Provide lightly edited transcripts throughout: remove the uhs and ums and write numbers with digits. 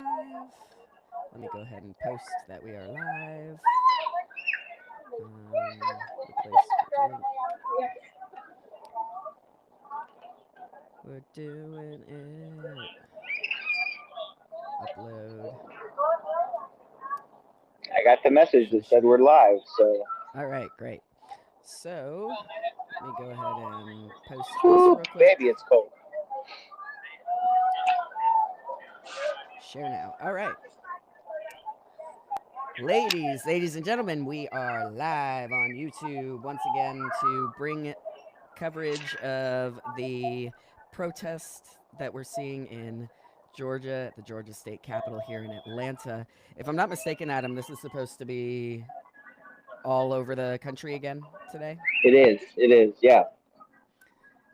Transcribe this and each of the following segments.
live. Let me go ahead and post that we are live. Replace with link. We're doing it. Upload. I got the message Should I that said share? we're live, so All right, great. So let me go ahead and post this whew, real quick. baby, it's cold. Share now. All right. Ladies and gentlemen, we are live on YouTube once again to bring coverage of the protest that we're seeing in Georgia, at the Georgia State Capitol here in Atlanta. If I'm not mistaken, Adam, this is supposed to be all over the country again today. It is. It is. Yeah.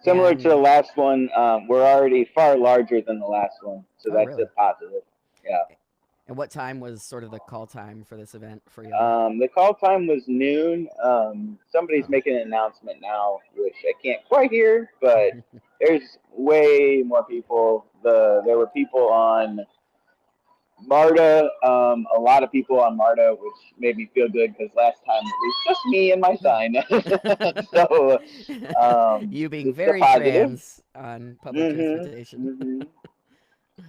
Similar to the And last one, we're already far larger than the last one, so oh, that's a really? positive. Yeah. And what time was sort of the call time for this event for y'all? The call time was noon. Somebody's Oh. making an announcement now, which I can't quite hear, but there's way more people. There were people on MARTA, a lot of people on MARTA, which made me feel good because last time it was just me and my sign. So You being it's the very positive. trans on public Mm-hmm. transportation.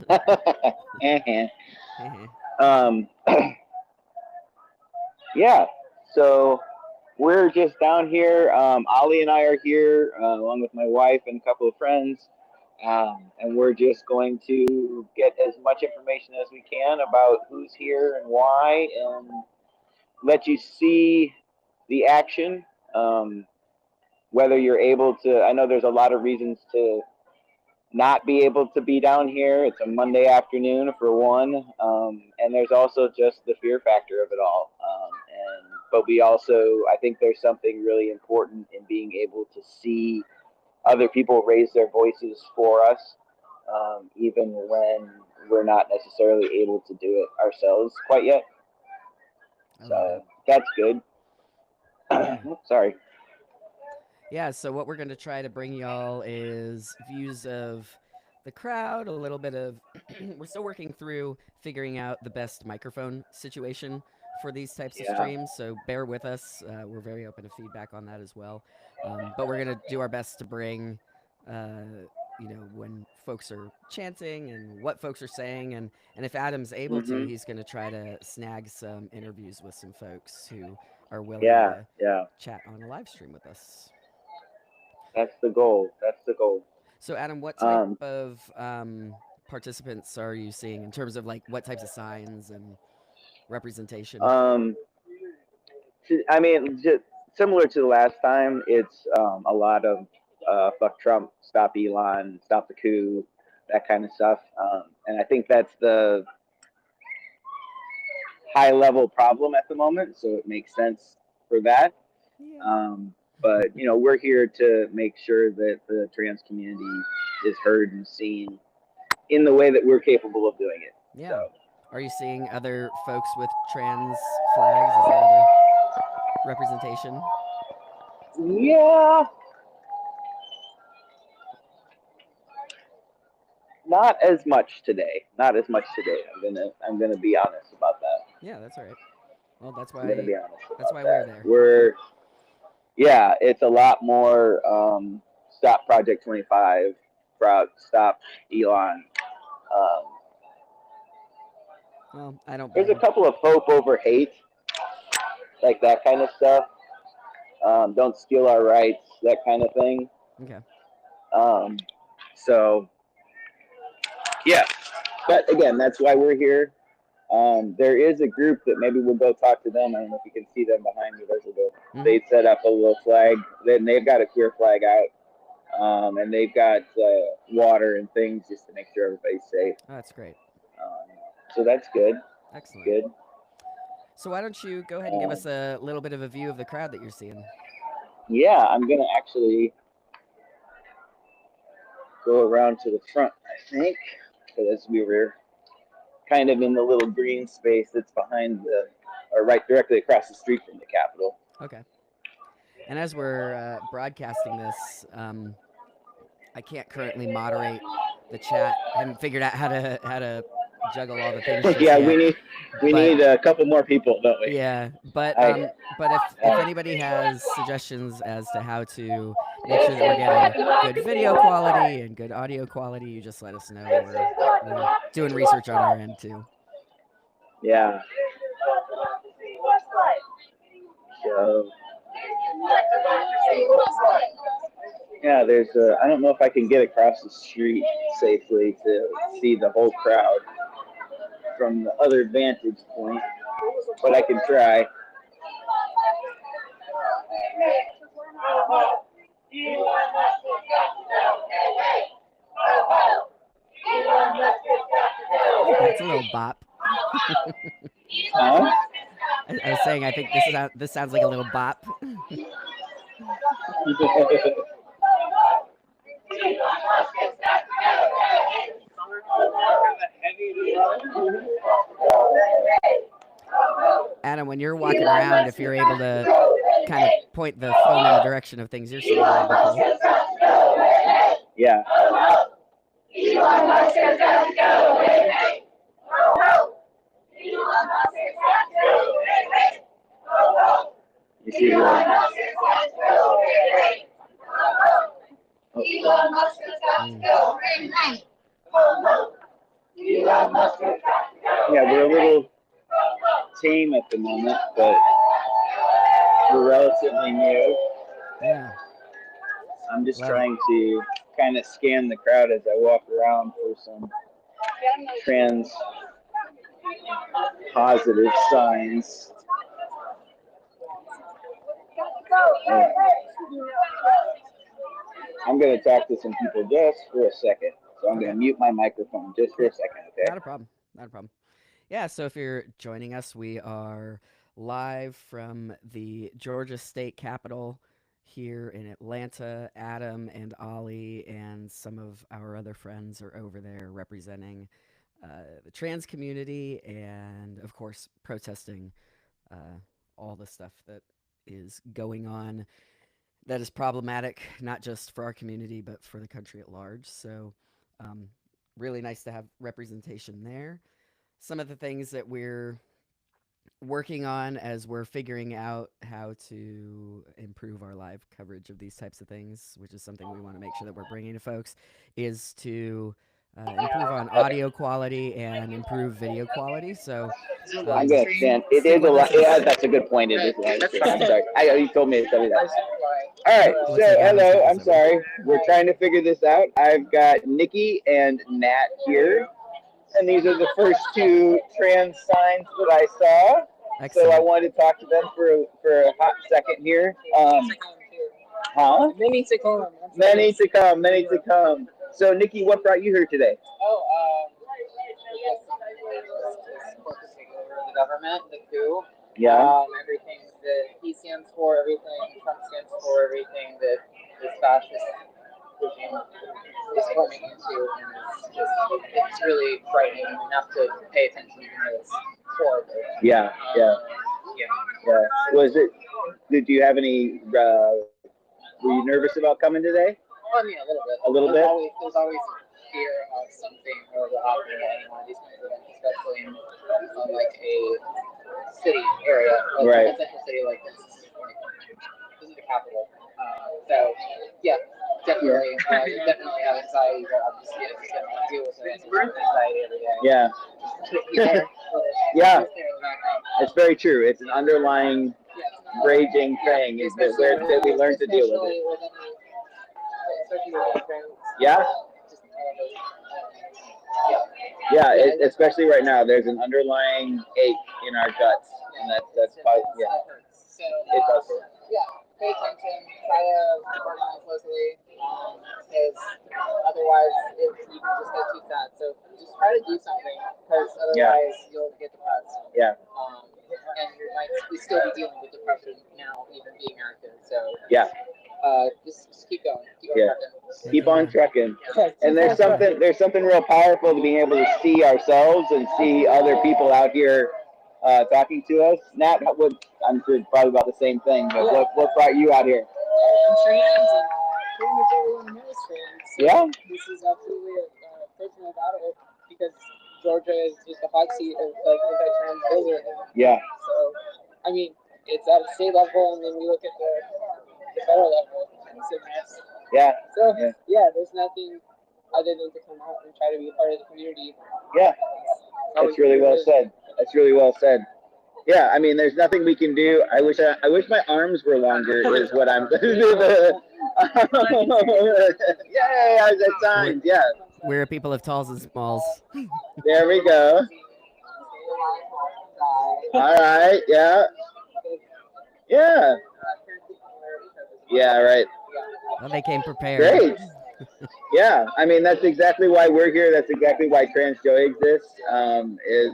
Mm-hmm. Hey, um, yeah. So we're just down here. Ollie and I are here along with my wife and a couple of friends. And we're just going to get as much information as we can about who's here and why, and let you see the action. Um, Whether you're able to, I know there's a lot of reasons to not be able to be down here. It's a Monday afternoon for one, and there's also just the fear factor of it all. But we also, I think there's something really important in being able to see other people raise their voices for us, even when we're not necessarily able to do it ourselves quite yet. I love it. So that's good. Yeah. Sorry. Yeah, so what we're going to try to bring y'all is views of the crowd, a little bit of. We're still working through figuring out the best microphone situation for these types of Yeah. streams, so bear with us. We're very open to feedback on that as well. But we're going to do our best to bring, when folks are chanting and what folks are saying. And if Adam's able to, Hmm. he's going to try to snag some interviews with some folks who are willing Yeah. to Yeah. chat on a live stream with us. That's the goal. That's the goal. So, Adam, what type Um, of participants are you seeing in terms of like what types of signs and representation? um, I mean, just similar to the last time, it's a lot of fuck Trump, stop Elon, stop the coup, that kind of stuff. And I think that's the high level problem at the moment, so it makes sense for that. Yeah. But we're here to make sure that the trans community is heard and seen in the way that we're capable of doing it. Yeah. So Are you seeing other folks with trans flags? Is there other representation? yeah, not as much today. Not as much today. I'm gonna be honest about that. Yeah, that's all right. Well, that's I'm gonna why be honest that's about why we're that. there. Yeah, it's a lot more stop Project 25, stop Elon. Um, Well, I don't there's a blame. couple of hope over hate, like that kind of stuff. Don't steal our rights, that kind of thing. Okay. Um, so yeah, but again, that's why we're here. There is a group that maybe we'll go talk to them. I don't know if you can see them behind me. There's a little. Mm-hmm. They set up a little flag. Then they've got a queer flag out, and they've got water and things just to make sure everybody's safe. Oh, that's great. Um, so that's good. Excellent. Good. So why don't you go ahead and give Um, us a little bit of a view of the crowd that you're seeing? yeah, I'm gonna actually go around to the front. I think because we were kind of in the little green space that's behind or right directly across the street from the Capitol. Okay. And as we're broadcasting this, I can't currently moderate the chat. I haven't figured out how to juggle all the things just Yeah, yet. we But- need a couple more people, don't we? Yeah, but I- if anybody has suggestions as to how to make sure that we're getting good video quality and good audio quality, you just let us know. We're doing research on our end too. Yeah. So, yeah, there's I don't know if I can get across the street safely to see the whole crowd from the other vantage point, but I can try. That's a little bop. Huh? I was saying I think this sounds like a little bop. Adam, when you're walking around, if you're able to kind of point the phone in the direction of things you're seeing, that'd be cool. Yeah. You see yeah, we're a little tame at the moment, but we're relatively new. Yeah. I'm just Wow. trying to kind of scan the crowd as I walk around for some trans positive signs. I'm going to talk to some people just for a second. So I'm going to mute my microphone just for a second, okay? Not a problem. Not a problem. Yeah, so if you're joining us, we are live from the Georgia State Capitol here in Atlanta. Adam and Ollie and some of our other friends are over there representing the trans community and, of course, protesting all the stuff that is going on that is problematic, not just for our community, but for the country at large. So, really nice to have representation there. Some of the things that we're working on as we're figuring out how to improve our live coverage of these types of things, which is something we want to make sure that we're bringing to folks, is to improve on audio quality and improve video quality. So I'm going to stand. It is a lot. Yeah, that's a good point. It is a live stream. I'm sorry. You told me to tell you that. All right. So, hello. I'm sorry. We're trying to figure this out. I've got Nikki and Nat here. And these are the first two trans signs that I saw. Excellent. So I wanted to talk to them for a hot second here. Huh? Many to come. Many to come. Many to come. So, Nikki, what brought you here today? Focusing over the government, the coup. Yeah. Everything that he stands for, everything Trump stands for, everything that this fascist regime is forming into, and it's really frightening enough to pay attention to this horrible. Yeah. Was it? Did you have any? Were you nervous about coming today? Well, yeah, a little bit. A little bit? There's always fear of something horrible happening at any one of these kinds of events, especially in like a city area, like a central city like this. This is the capital. So yeah, definitely have anxiety, but I'm just gonna deal with anxiety every day. Yeah. Yeah. It's very true. It's an underlying raging thing. Is that we learn to deal with it. Yeah. Yeah, especially right now, there's an underlying ache in our guts, and that's yeah. So it does hurt. Yeah, pay attention. Try to organize closely, because otherwise you can just get too sad. So just try to do something, because otherwise you'll get depressed. Yeah. And you might still be dealing with depression now, even being active. So yeah. Just keep going. Trucking. Keep on trucking. And there's something real powerful to being able to see ourselves and see other people out here talking to us. Nat, I'm sure probably about the same thing, but what brought you out here? I'm trans, and pretty much everyone knows trans. So yeah. This is absolutely a personal battle, because Georgia is just a hot seat of like anti-trans bills right now. Yeah. So, I mean, it's at a state level, and then we look at the federal level. It's a mess. Yeah. So yeah, there's nothing other than to come out and try to be a part of the community. Yeah. That's really well said. That's really well said. Yeah, I mean, there's nothing we can do. I wish my arms were longer. Is what I'm. Yay! I got signs. Yeah. We're people of talls and smalls. There we go. All right. Yeah. Yeah. Yeah. Right. Well, they came prepared. Great. Yeah, I mean, that's exactly why we're here. That's exactly why Trans Joy exists, is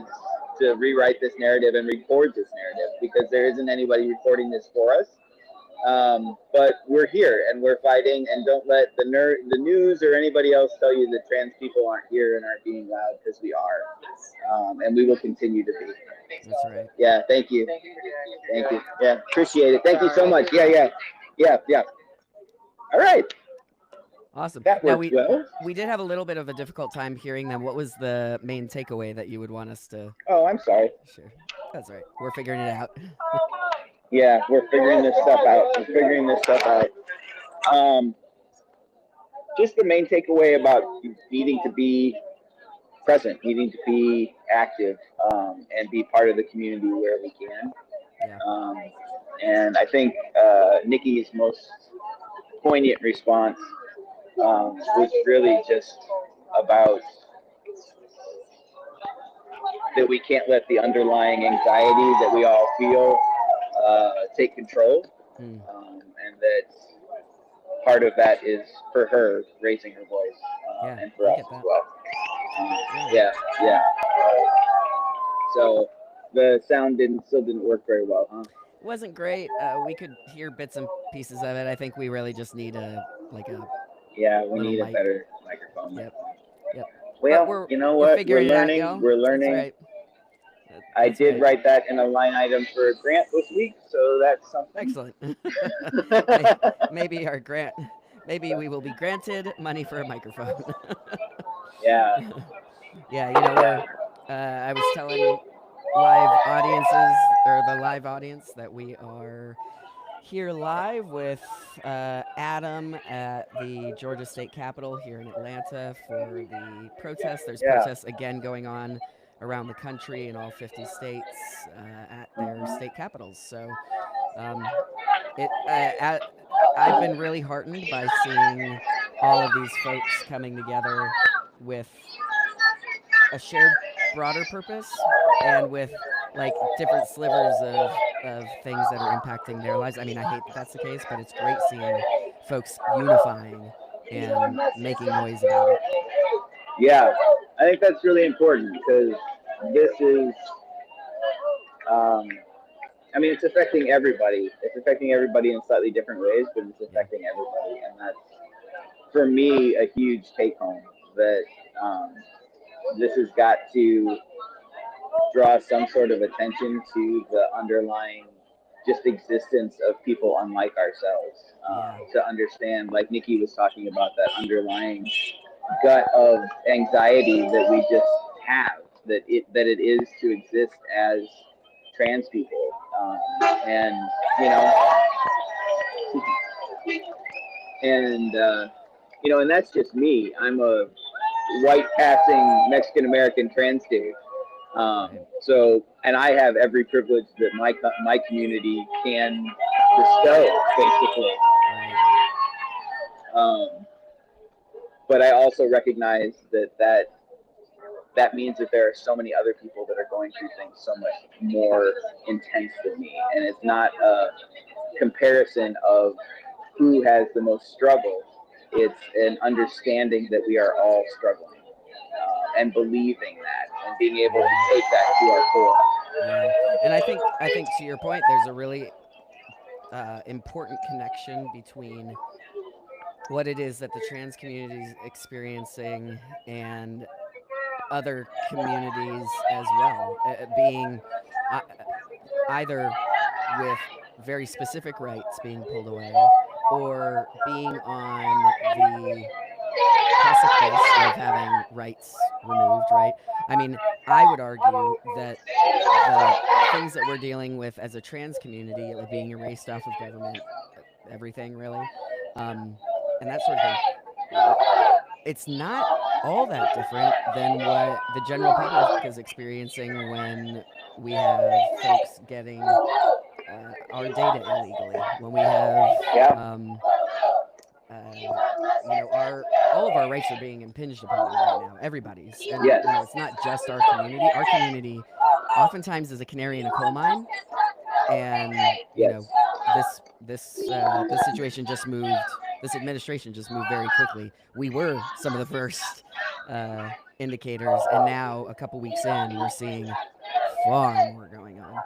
to rewrite this narrative and record this narrative, because there isn't anybody recording this for us. But we're here and we're fighting, and don't let the news or anybody else tell you that trans people aren't here and aren't being loud, because we are, and we will continue to be. That's right. Yeah, thank you. Thank you. Yeah, appreciate it. Thank you so much. Yeah. All right. Awesome. That Now worked well. we did have a little bit of a difficult time hearing them. What was the main takeaway that you would want us to? Oh, I'm sorry. Sure, that's right. We're figuring it out. Yeah, we're figuring this stuff out. Just the main takeaway about needing to be present, needing to be active, and be part of the community where we can. Yeah. And I think Nikki's most poignant response was really just about that we can't let the underlying anxiety that we all feel take control, and that part of that is for her raising her voice, and for us as well. Yeah. So the sound still didn't work very well, huh? It wasn't great. We could hear bits and pieces of it. I think we really just need a we need a better microphone. Yep. Well, you know what? We're learning. We're learning. That's right. I did write that in a line item for a grant this week, so that's something. Excellent. Maybe our grant. Maybe we will be granted money for a microphone. Yeah. Yeah. I was telling live audiences, or the live audience, that we are here live with Adam at the Georgia State Capitol here in Atlanta for the protest. There's protests again going on around the country in all 50 states at their state capitals. So I've been really heartened by seeing all of these folks coming together with a shared broader purpose, and with like different slivers of things that are impacting their lives. I mean, I hate that that's the case, but it's great seeing folks unifying and making noise about it. Yeah, I think that's really important, because this is, I mean, it's affecting everybody. It's affecting everybody in slightly different ways, but it's affecting everybody. And that's, for me, a huge take home, that this has got to draw some sort of attention to the underlying just existence of people unlike ourselves, to understand, like Nikki was talking about, that underlying gut of anxiety that we just have, that it is to exist as trans people, and and that's just me. I'm a white passing Mexican American trans dude. So, and I have every privilege that my community can bestow, basically. But I also recognize that means that there are so many other people that are going through things so much more intense than me, and it's not a comparison of who has the most struggle. It's an understanding that we are all struggling. And believing that, and being able to take that to our core. Yeah. And I think to your point, there's a really important connection between what it is that the trans community is experiencing and other communities as well, being either with very specific rights being pulled away, or being on the precipice of having rights removed, right? I mean, I would argue that the things that we're dealing with as a trans community, like being erased off of government, everything really, and that sort of thing, it's not all that different than what the general public is experiencing when we have folks getting our data illegally, when we have our all of our rights are being impinged upon right now. Everybody's, and it's not just our community. Our community, oftentimes, is a canary in a coal mine, and this situation just moved. This administration just moved very quickly. We were some of the first indicators, and now a couple weeks in, we're seeing far more going on.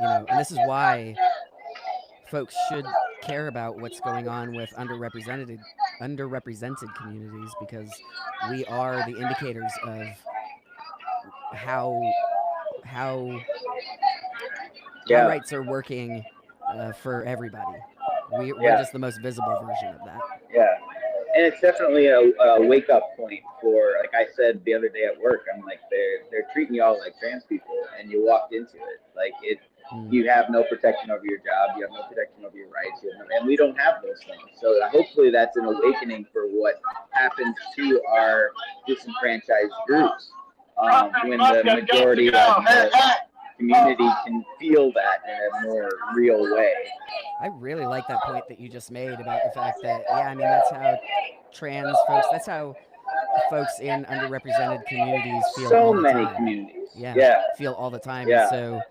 And this is why folks should care about what's going on with underrepresented communities, because we are the indicators of how our rights are working for everybody. We're just the most visible version of that. Yeah. And it's definitely a wake up point for, like I said the other day at work, I'm like, they're treating y'all like trans people, and you walked into it. Like you have no protection over your job, you have no protection over your rights, and we don't have those things. So hopefully that's an awakening for what happens to our disenfranchised groups when the majority of the community can feel that in a more real way. I really like that point that you just made about the fact that, that's how trans folks, that's how folks in underrepresented communities feel so all the many time. communities. Feel all the time. Yeah. So,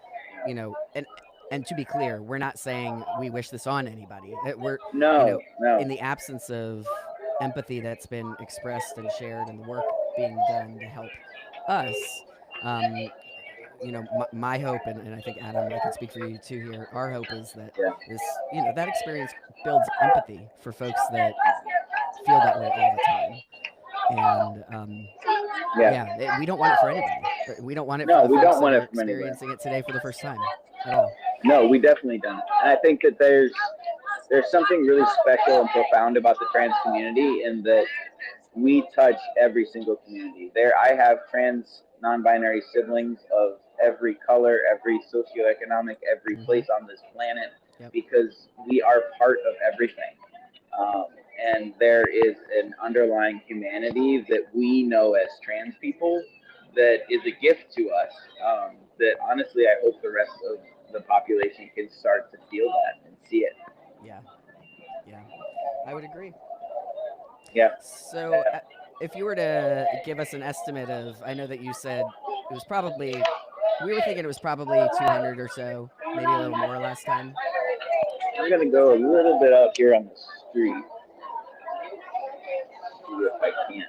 and to be clear, we're not saying we wish this on anybody. We're no. In the absence of empathy that's been expressed and shared, and the work being done to help us. My hope, and I think Adam, I can speak for you too here. Our hope is that this, that experience builds empathy for folks that feel that way all the time. And we don't want it for anybody. We don't want it for the folks that are experiencing it today for the first time at all. No, we definitely don't. And I think that there's something really special and profound about the trans community, in that we touch every single community. I have trans non-binary siblings of every color, every socioeconomic, every place on this planet, because we are part of everything. And there is an underlying humanity that we know as trans people that is a gift to us, that honestly I hope the rest of the population can start to feel that and see it. Yeah, I would agree. Yeah. So if you were to give us an estimate of, I know that you said it was probably, we were thinking it was probably 200 or so, maybe a little more last time. I'm going to go a little bit up here on the street. See if I can.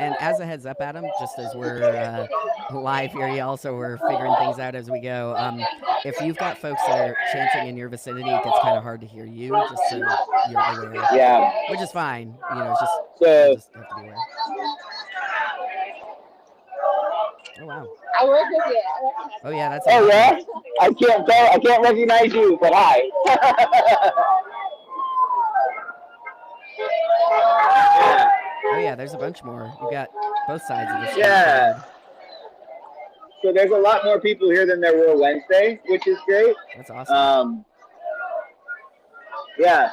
And as a heads up, Adam, just as we're live here, also we're figuring things out as we go. If you've got folks that are chanting in your vicinity, it gets kind of hard to hear you, just so you're aware. Yeah. Which is fine. It's just, so, you just have to be aware. Oh, wow. I work with you. Oh, yeah, that's Oh, yeah? I can't recognize you, but hi. Oh, yeah, there's a bunch more. You got both sides of this. Yeah. So there's a lot more people here than there were Wednesday, which is great. That's awesome. Yeah.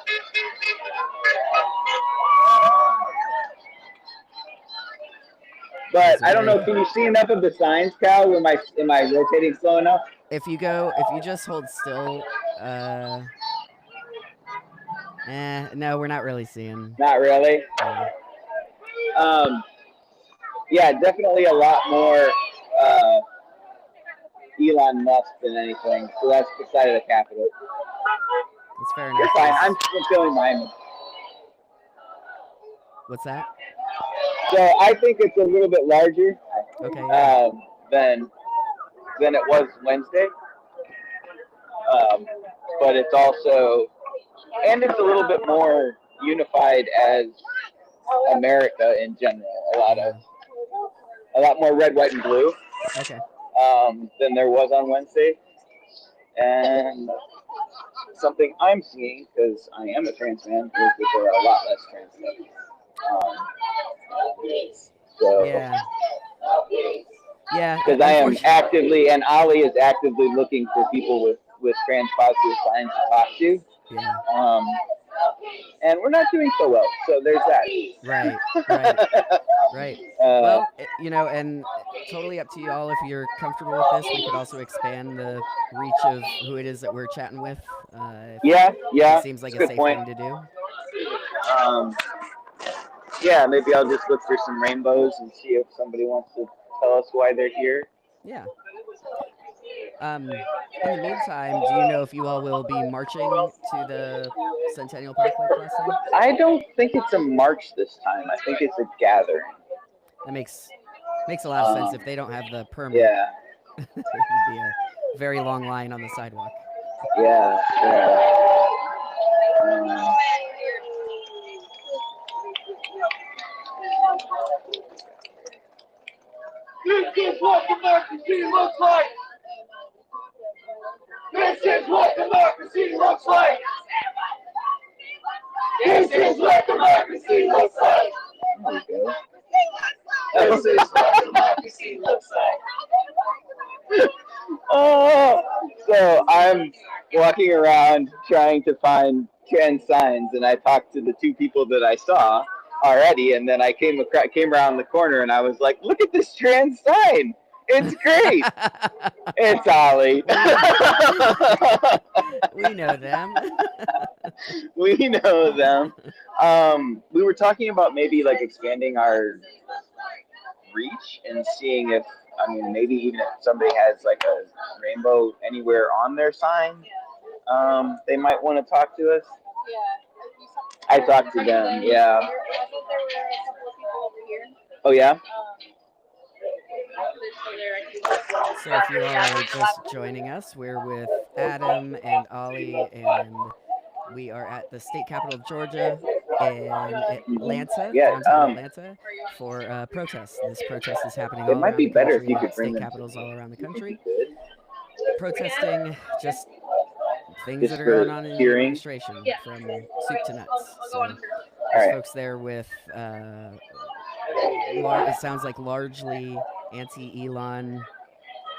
But I don't know, can you see enough of the signs, Cal? Am I rotating slow enough? If you just hold still, no, we're not really seeing. Not really? Yeah, definitely a lot more Elon Musk than anything. So that's the side of the Capitol. That's fair enough. Fine. I'm feeling mine. What's that? So I think it's a little bit larger. Okay. Than it was Wednesday. But it's also, and it's a little bit more unified as America in general. A lot more red, white, and blue. Okay. Than there was on Wednesday. And something I'm seeing, because I am a trans man, is that there are a lot less trans men. So, Yeah. Yeah. because I am Unfortunately. actively, and Ollie is actively looking for people with trans positive signs to talk to. Yeah. And we're not doing so well. So there's that. Right. Right. Right. Well, and totally up to you all if you're comfortable with this. We could also expand the reach of who it is that we're chatting with. If it seems like That's a a good safe point. thing to do. Yeah, maybe I'll just look for some rainbows and see if somebody wants to tell us why they're here. Yeah. In the meantime, do you know if you all will be marching to the Centennial Park like last time? I don't think it's a march this time. I think it's a gathering. That makes a lot of sense. If they don't have the permit, Yeah. it would be a very long line on the sidewalk. Yeah. This is what democracy looks like. This is what democracy looks like. This is what democracy looks like. This is what democracy looks like. So I'm walking around trying to find trans signs, and I talked to the two people that I saw already, and then I came around the corner, and I was like, "Look at this trans sign! It's great! It's Ollie." We know them. We know them. We were talking about maybe like expanding our reach and seeing if, maybe even if somebody has like a rainbow anywhere on their sign, they might want to talk to us. I talked to them, yeah. Oh, yeah? So if you all are just joining us, we're with Adam and Ollie, and we are at the state capital of Georgia in Atlanta, Yeah, downtown Atlanta, for a protest. This protest is happening it all might around be the better if country you at could bring state them capitals all around the country, good. protesting just things Just that are for going on in the hearing. administration, from soup to nuts. So All there's right. folks there with, it sounds like largely anti-Elon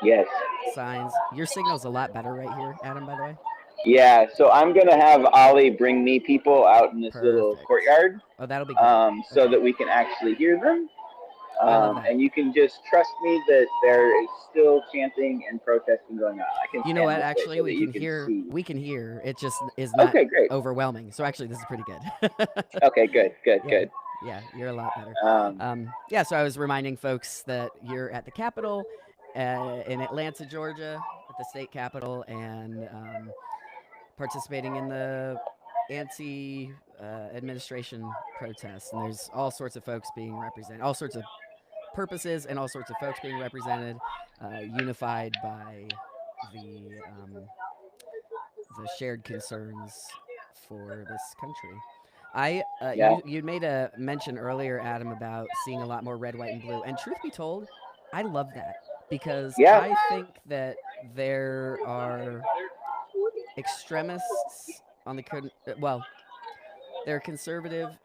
Yes. signs. Your signal's a lot better right here, Adam, by the way. Yeah, so I'm gonna have Ollie bring me people out in this little Perfect. courtyard, Oh, that'll be great. so Okay. that we can actually hear them. I love that. And you can just trust me that there is still chanting and protesting going on. I can You know stand what? this way Actually, so we that can you hear. see. We can hear. It just is not Okay, great. overwhelming. So actually, this is pretty good. Okay, good. Yeah. Yeah, you're a lot better. Yeah, so I was reminding folks that you're at the Capitol in Atlanta, Georgia, at the state capitol, and participating in the anti-administration protests. And there's all sorts of folks being represented, all sorts of purposes, and all sorts of folks being represented, unified by the shared concerns for this country. Yeah. You made a mention earlier, Adam, about seeing a lot more red, white, and blue. And truth be told, I love that because Yeah. I think that there are extremists on the there are conservatives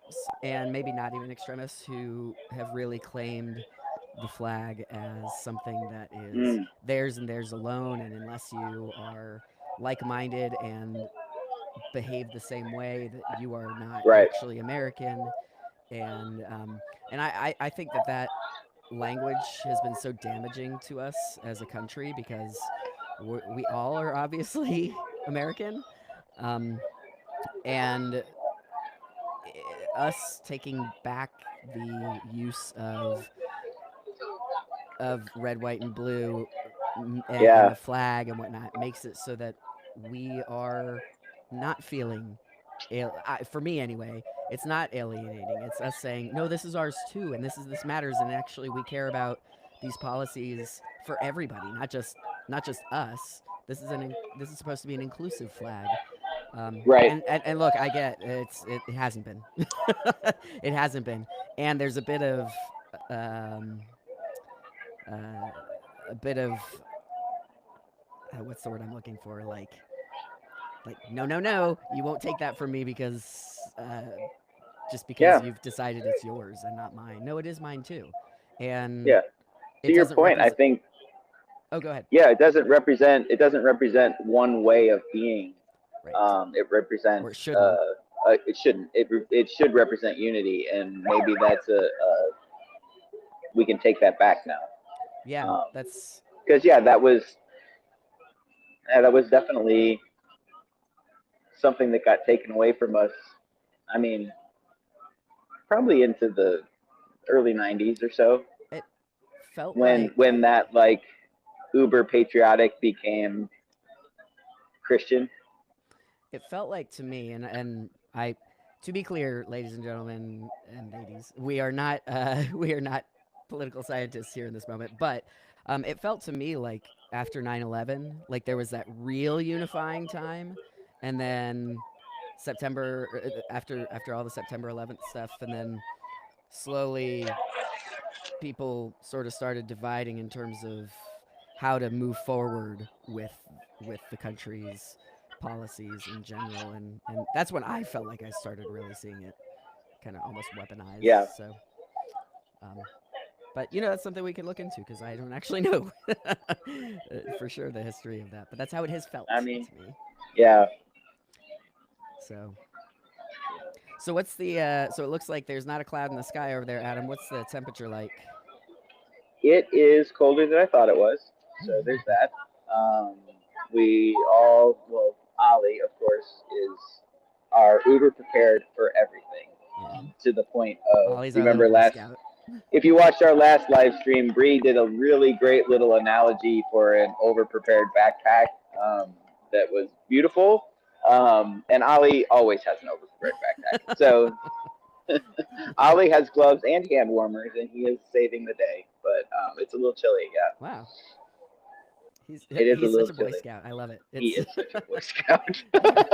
and maybe not even extremists who have really claimed the flag as something that is theirs and theirs alone, and unless you are like-minded and behave the same way, that you are not Right. actually American. And I think that language has been so damaging to us as a country because we all are obviously American, and us taking back the use of red, white, and blue and the flag and whatnot makes it so that we are not feeling for me anyway, it's not alienating. It's us saying, no, this is ours too, and this matters, and actually we care about these policies for everybody, not just us. This is supposed to be an inclusive flag. Right. And look, I get it hasn't been. It hasn't been. And there's a bit of what's the word I'm looking for? Like like, no, you won't take that from me because just because Yeah, you've decided it's yours and not mine. No, it is mine too, and yeah. To it your doesn't point, I represent. think, Oh, go ahead. yeah, it doesn't represent one way of being. Right, It or it represents shouldn't. it shouldn't. It should represent unity, and maybe that's we can take that back Yeah, now. that's Because yeah, that was definitely something that got taken away from us. I mean, probably into the early '90s or so, it felt when like when that like uber patriotic became Christian. to me, and I, to be clear, ladies and gentlemen and ladies, we are not we are not political scientists here in this moment, but it felt to me like after 9/11, like there was that real unifying time, and then September after all the September 11th stuff, and then slowly people sort of started dividing in terms of how to move forward with the country's policies in general, and that's when I felt like I started really seeing it kind of almost Yeah, weaponized. So um but that's something we can look into because I don't actually know for sure the history of that, but that's how it has felt I mean, to me. yeah, So what's the so it looks like there's not a cloud in the sky over there, Adam. What's the temperature like? it is colder than I thought it was. So there's that. Um, we all, well, Ali, of course, is are uber prepared for everything. Yeah, To the point of, Ollie's you our little remember Boy last, Scout. if you watched our last live stream, Bree did a really great little analogy for an over prepared backpack that was beautiful. And Ali always has an over prepared backpack. So Ali has gloves and hand warmers, and he is saving the day. But it's a little chilly. Yeah, Wow, he's it is a he's such little a Boy chilly. Scout. I love it. He It's is such a Boy Scout. it's great.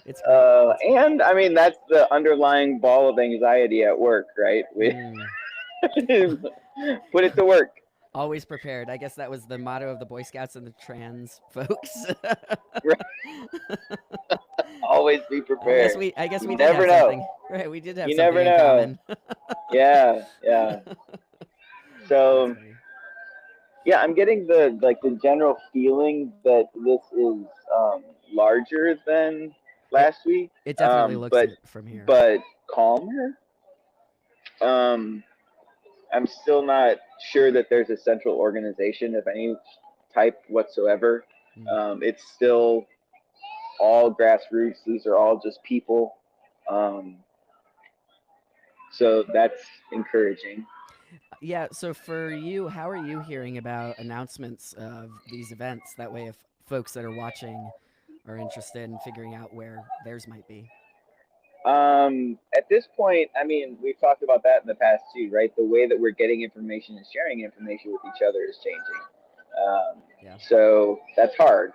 It's great. And I mean, that's the underlying ball of anxiety at work, right? We Mm. put it to work. Always prepared. I guess that was the motto of the Boy Scouts and the trans folks. Right. Always be prepared. I guess we You did never have know. something. Right, we did have You something never in know. common. Yeah, yeah. That's So funny. yeah, I'm getting the general feeling that this is larger than It last week, it definitely looks but it from here. but calmer. Um, I'm still not sure that there's a central organization of any type whatsoever. Mm. It's still all grassroots. These are all just people. Um, so that's encouraging. Yeah, so for you, how are you hearing about announcements of these events? That way, if folks that are watching are interested in figuring out where theirs might be. At this point, I mean, we've talked about that in the past too, right? The way that we're getting information and sharing information with each other is changing. Um, Yeah. so that's hard.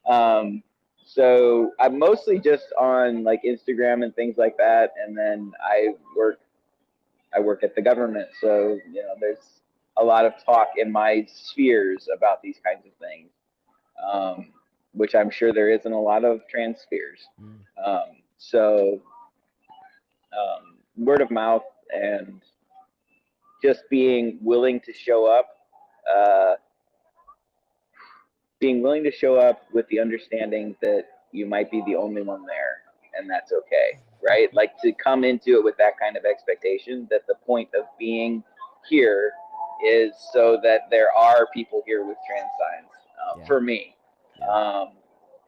um, so I'm mostly just on like Instagram and things like that, and then I work at the government, so there's a lot of talk in my spheres about these kinds of things, um, which I'm sure there is in a lot of trans spheres. Mm. So word of mouth and just uh, being willing to show up with the understanding that you might be the only one there, and that's okay, right? Like to come into it with that kind of expectation that the point of being here is so that there are people here with trans signs. Yeah. For me, Yeah. um,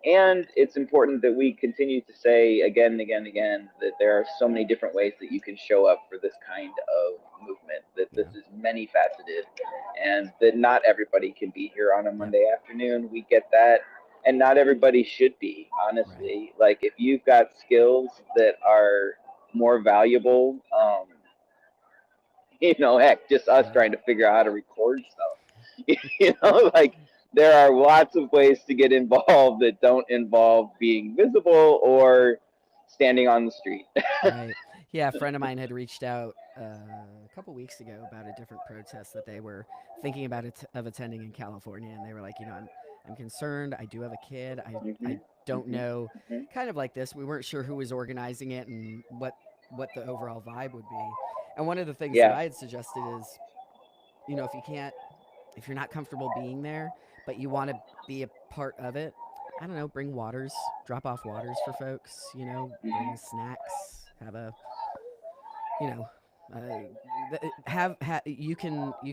and it's important that we continue to say again and again and again that there are so many different ways that you can show up for this kind of movement, that this Yeah. is many faceted, and that not everybody can be here on a Yep. Monday afternoon. We get that. And not everybody should be, Right. honestly. Like, if you've got skills that are more valuable, heck, just us Yeah. trying to figure out how to record stuff. Like, there are lots of ways to get involved that don't involve being visible or standing on the street. Right. Yeah, a friend of mine had reached out a couple weeks ago about a different protest that they were thinking about of attending in California, and they were like, I'm concerned. I do have a kid. I Mhm. don't Mhm. know. Mhm. Kind of like this. We weren't sure who was organizing it and what the overall vibe would be. And one of the things that Yeah. I had suggested is, if you can't, if you're not comfortable being there, but you want to be a part of it, I don't know, bring waters, drop off waters for folks, bring Mhm. snacks, have a, you know, you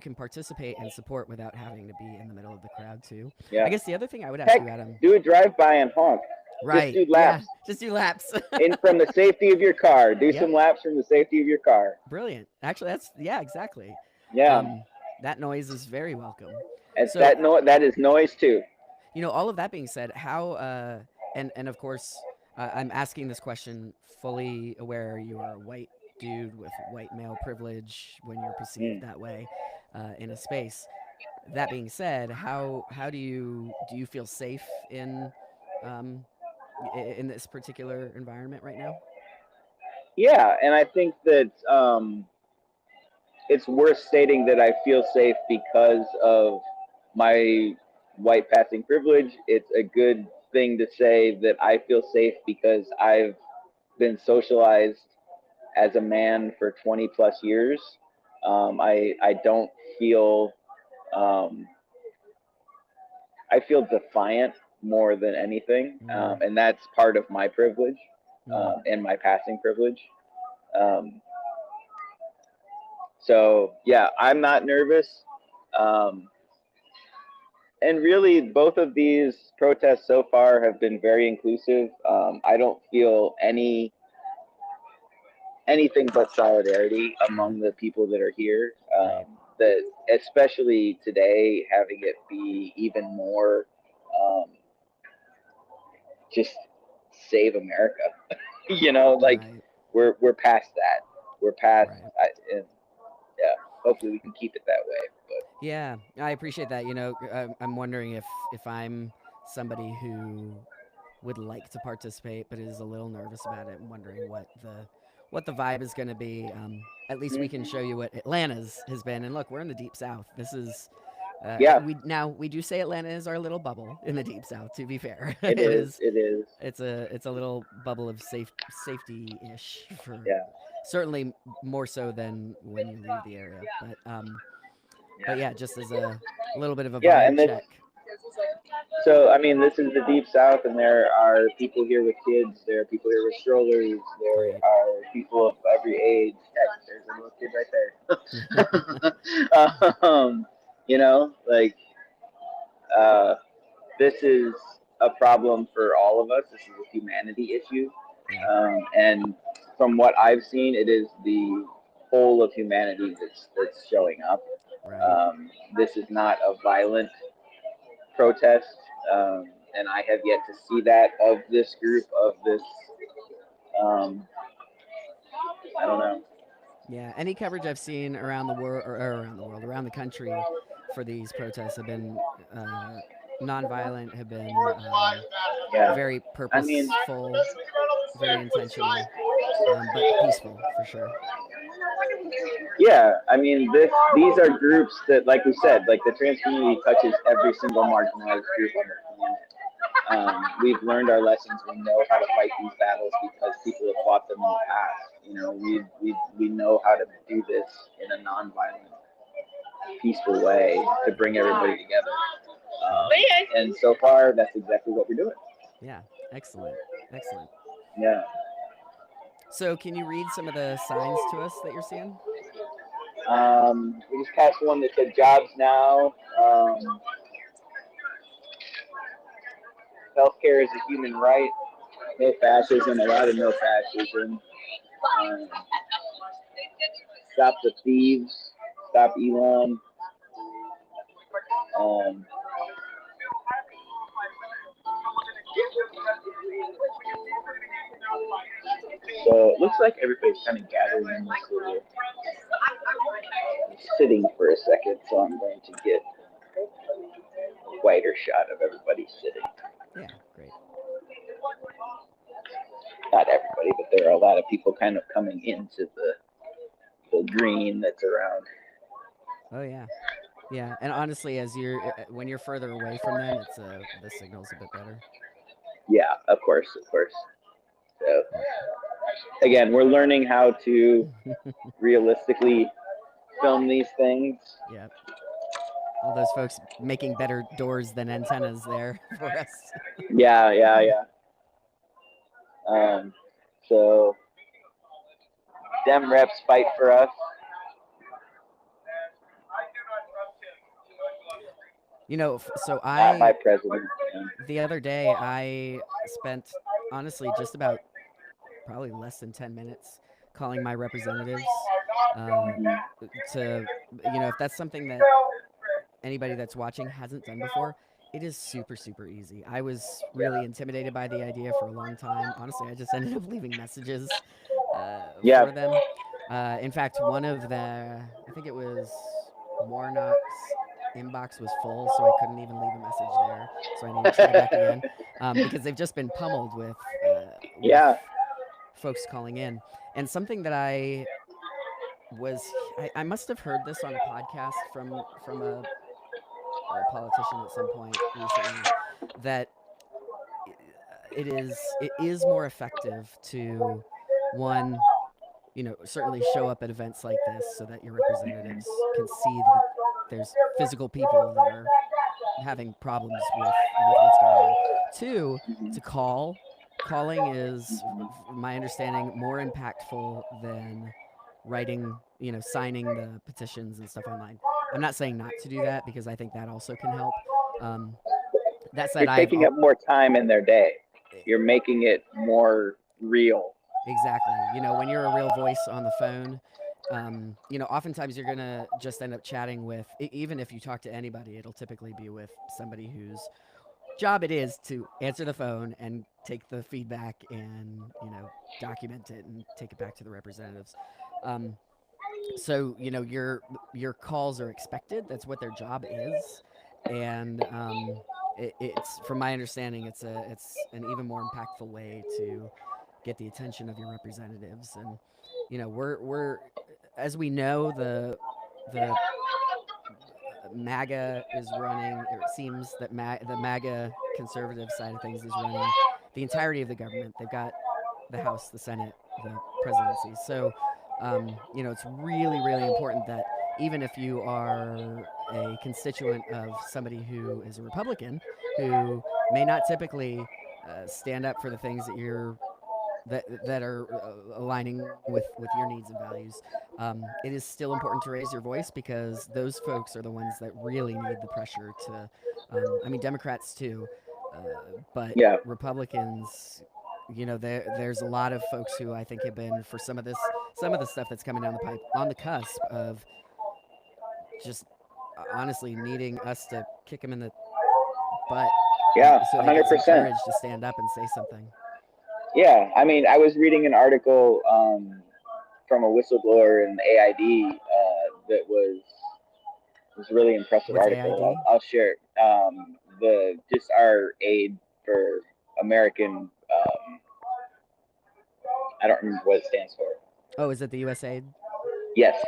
can participate and support without having to be in the middle of the crowd too. I Yeah. guess the other thing I would ask Heck, you, Adam. do a drive-by and honk. Just Right? do Yeah, laps just do laps. in from the safety of your car. Do Yep, some laps from the safety of your car. brilliant. Actually, that's yeah, exactly. Yeah. Um, that noise is very welcome. It's So, that is noise too. all of that being said, how and of course, I'm asking this question fully aware you are a white dude with white male privilege when you're perceived Mm. that way in a space. That being said, how do you feel safe um, in this particular environment right now? Yeah, and I think that it's worth stating that I feel safe because of my white passing privilege. It's a good thing to say that I feel safe because I've been socialized as a man for 20 plus years. I don't feel um, I feel defiant more than anything, Mm, and that's part of my privilege mm, and my passing privilege. Um, so yeah, I'm not nervous. Um, and really, both of these protests so far have been very inclusive. I don't feel anything but solidarity yeah, among the people that are here. great. That especially today, having it be even more, um, just save America. Like Right, we're past that. We're past, right. and yeah. Hopefully, we can keep it that way. But Yeah, I appreciate that. I'm wondering if I'm somebody who would like to participate but is a little nervous about it and wondering what the vibe is going to be. At least we can mm, show you what Atlanta's has been. And look, we're in the deep south. This is yeah, we do say Atlanta is our little bubble in the deep south. To be fair, it it is. is. It is. It's a little bubble of safety ish for Yeah, certainly more so than when you leave the area. But yeah, yeah, just as a little bit of a yeah. vibe And this check. So, I mean, this is the deep south, and there are people here with kids. There are people here with strollers. There Great. are people of every age. Heck, there's a little kid right there. Like uh, this is a problem for all of us. This is a humanity issue, Yeah. and from what I've seen, it is the whole of humanity that's showing up. Right. This is not a violent protest, and I have yet to see that of this group of this. Um, I don't know. Yeah, any coverage I've seen around the world or around the world, around the country for these protests have been nonviolent, have been Yeah, very I mean, purposeful, very intentional, but peaceful for sure. yeah, I mean, these are groups that, like we said, like the trans community touches every single marginalized group on the planet. We've learned our lessons. We know how to fight these battles because people have fought them in the past. We know how to do this in a nonviolent, peaceful way to bring everybody together. Yeah. And so far, that's exactly what we're doing. Yeah. Excellent. Excellent. Yeah. So, can you read some of the signs to us that you're seeing? We just passed one that said jobs now. Healthcare is a human right. No fascism, a lot of no fascism. Um, stop the thieves. Stop Elon. Um, so it looks like everybody's kind of gathering in this little sitting for a second. So I'm going to get a wider shot of everybody sitting. Yeah. Great. Not everybody, but there are a lot of people kind of coming into the green that's around. Oh yeah. Yeah, and honestly, as when you're further away from them, the signal's a bit better. Yeah, of course. So Yep. again, we're learning how to realistically film these things. Yep. All those folks making better doors than antennas there for us. Yeah. So Dem reps fight for us. So Not my president. the other day, I spent honestly just about probably less than 10 minutes calling my representatives to, if that's something that anybody that's watching hasn't done before, it is super, super easy. I was really intimidated by the idea for a long time. Honestly, I just ended up leaving messages Yeah. for them. In fact, one of I think it was Warnock's inbox was full, so I couldn't even leave a message there. So I needed to go back again because they've just been pummeled with Yeah. folks calling in. And something that I must have heard this on a podcast from a politician at some point recently, that it is more effective to, one, certainly show up at events like this so that your representatives can see that there's physical people that are having problems with what's going on. Two, to calling is, my understanding, more impactful than writing, signing the petitions and stuff online. I'm not saying not to do that, because I think that also can help. That said, You're taking up more time in their day. You're making it more real. Exactly. When you're a real voice on the phone, oftentimes you're gonna just end up chatting with, even if you talk to anybody, it'll typically be with somebody whose job it is to answer the phone and take the feedback and document it and take it back to the representatives. So your calls are expected. That's what their job is, and it's, from my understanding, it's an even more impactful way to get the attention of your representatives. And we're as we know, the MAGA is running, or it seems that the MAGA conservative side of things is running the entirety of the government. They've got the House, the Senate, the presidency. So, it's really, really important that even if you are a constituent of somebody who is a Republican, who may not typically stand up for the things that are aligning with your needs and values, it is still important to raise your voice, because those folks are the ones that really need the pressure to. I mean, Democrats too, but Yeah. Republicans. There's a lot of folks who I think have been, for some of the stuff that's coming down the pipe, on the cusp of just honestly needing us to kick them in the butt. Yeah. So they get some 100%. courage to stand up and say something. Yeah. I mean, I was reading an article from a whistleblower in AID that was really impressive. What's article. AID? I'll share it. Just our aid for American. I don't remember what it stands for. Oh, is it the USAID? Yes.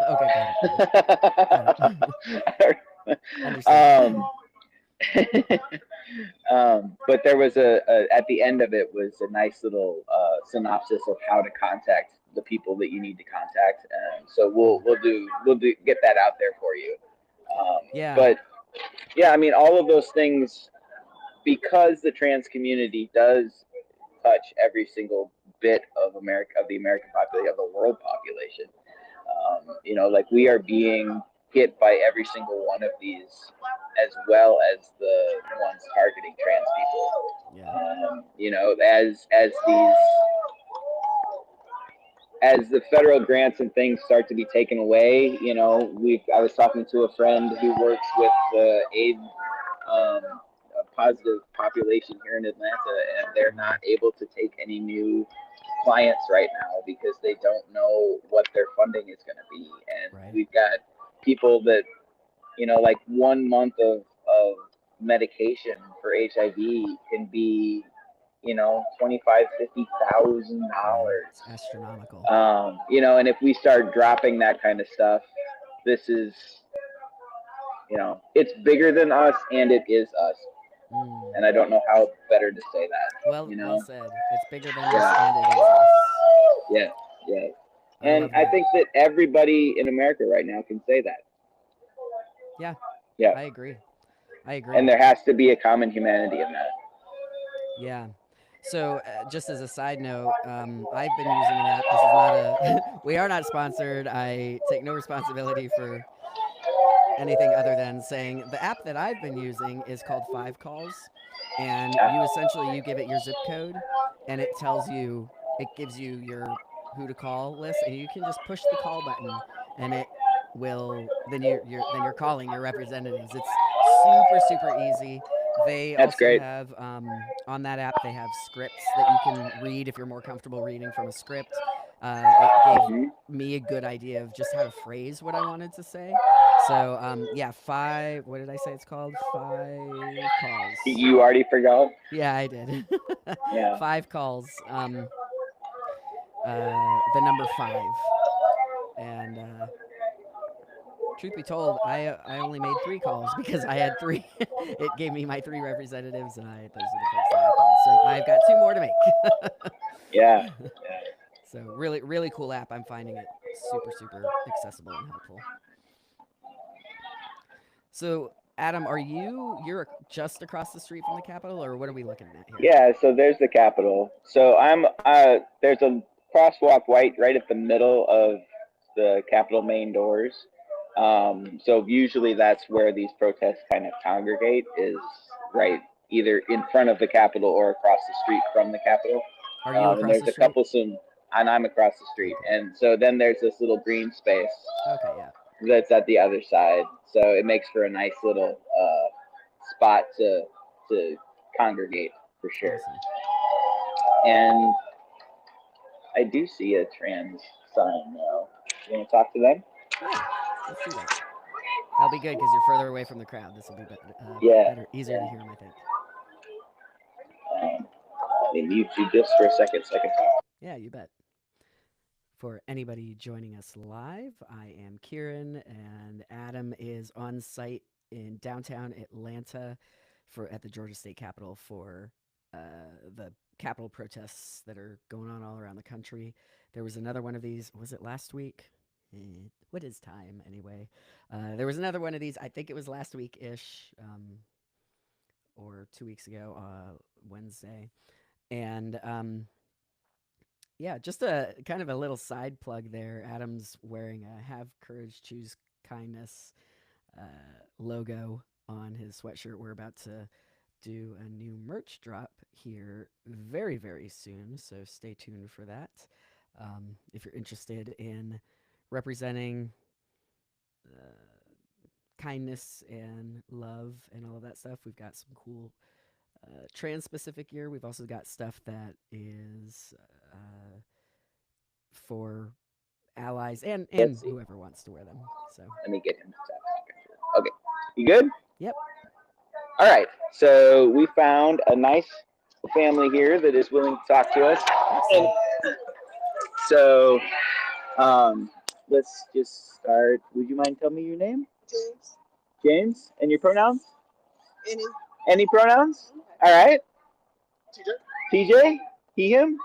Okay, got it. Understand. But there was at the end of it was a nice little synopsis of how to contact the people that you need to contact, and so we'll get that out there for you. Yeah. But yeah, I mean, all of those things, because the trans community does touch every single bit of the American population, of the world population. Like, we are being hit by every single one of these, as well as the ones targeting trans people. Yeah. As the federal grants and things start to be taken away, I was talking to a friend who works with the AIDS positive population here in Atlanta, and they're not able to take any new clients right now because they don't know what their funding is going to be. And Right. We've got people that, like 1 month of medication for HIV can be, $25,000-$50,000. It's astronomical. And if we start dropping that kind of stuff, this is you know, it's bigger than us and it is us. Mm. And I don't know how better to say that. Well, You know? well said. It's bigger than us, Yeah. and it is us. Yeah. Yeah. I And love I that. think that everybody in America right now can say that. Yeah, Yeah. I agree. I agree. And there has to be a common humanity in that. Yeah. So, just as a side note, I've been using an app. This is not a. We are not sponsored. I take no responsibility for anything other than saying the app that I've been using is called Five Calls, and Yeah. you essentially you give it your zip code, and it tells you it gives you your who to call list, and you can just push the call button, and it will then you're calling your representatives. It's super easy. They That's also great. have on that app they have scripts that you can read if you're more comfortable reading from a script. It gave Mhm. me a good idea of just how to phrase what I wanted to say. So yeah, five. What did I say? It's called Five Calls. You already forgot? Yeah, I did. Yeah. Five calls. The number five, and truth be told, I only made 3 calls because I had three. It gave me my 3 representatives, and those are the folks that I called. So I've got 2 more to make. Yeah. So really cool app. I'm finding it super accessible and helpful. So Adam, you're just across the street from the Capitol, or what are we looking at here? Yeah, so there's the Capitol. So there's a crosswalk right at the middle of the Capitol main doors. So usually that's where these protests kind of congregate, is right either in front of the Capitol or across the street from the Capitol. Are you And across there's the a street? couple and I'm across the street. Okay. And so then there's this little green space Okay, yeah. that's at the other side. So it makes for a nice little spot to congregate for sure. Awesome. And I do see a trans sign now. You want to talk to them? Yeah, let's do that. That'll be good because you're further away from the crowd. This will be Yeah. better, easier to hear him, I think. Let me mute you just for a second so I can talk. Yeah, you bet. For anybody joining us live, I am Kieran, and Adam is on site in downtown Atlanta at the Georgia State Capitol for the Capitol protests that are going on all around the country. There was another one of these. Was it last week? What is time anyway? There was another one of these. I think it was last week ish, or 2 weeks ago, Wednesday, and yeah, just a kind of a little side plug there. Adam's wearing a Have Courage, Choose Kindness logo on his sweatshirt. We're about to do a new merch drop here very soon, so stay tuned for that. If you're interested in representing kindness and love and all of that stuff, we've got some cool trans-specific gear. We've also got stuff that is for allies and whoever wants to wear them. So let me get him to talk. Okay, you good? Yep. All right. So we found a nice family here that is willing to talk to us. And so let's just start. Would you mind telling me your name? James. James, and your pronouns? Any. Any pronouns? All right. TJ. TJ, he, him?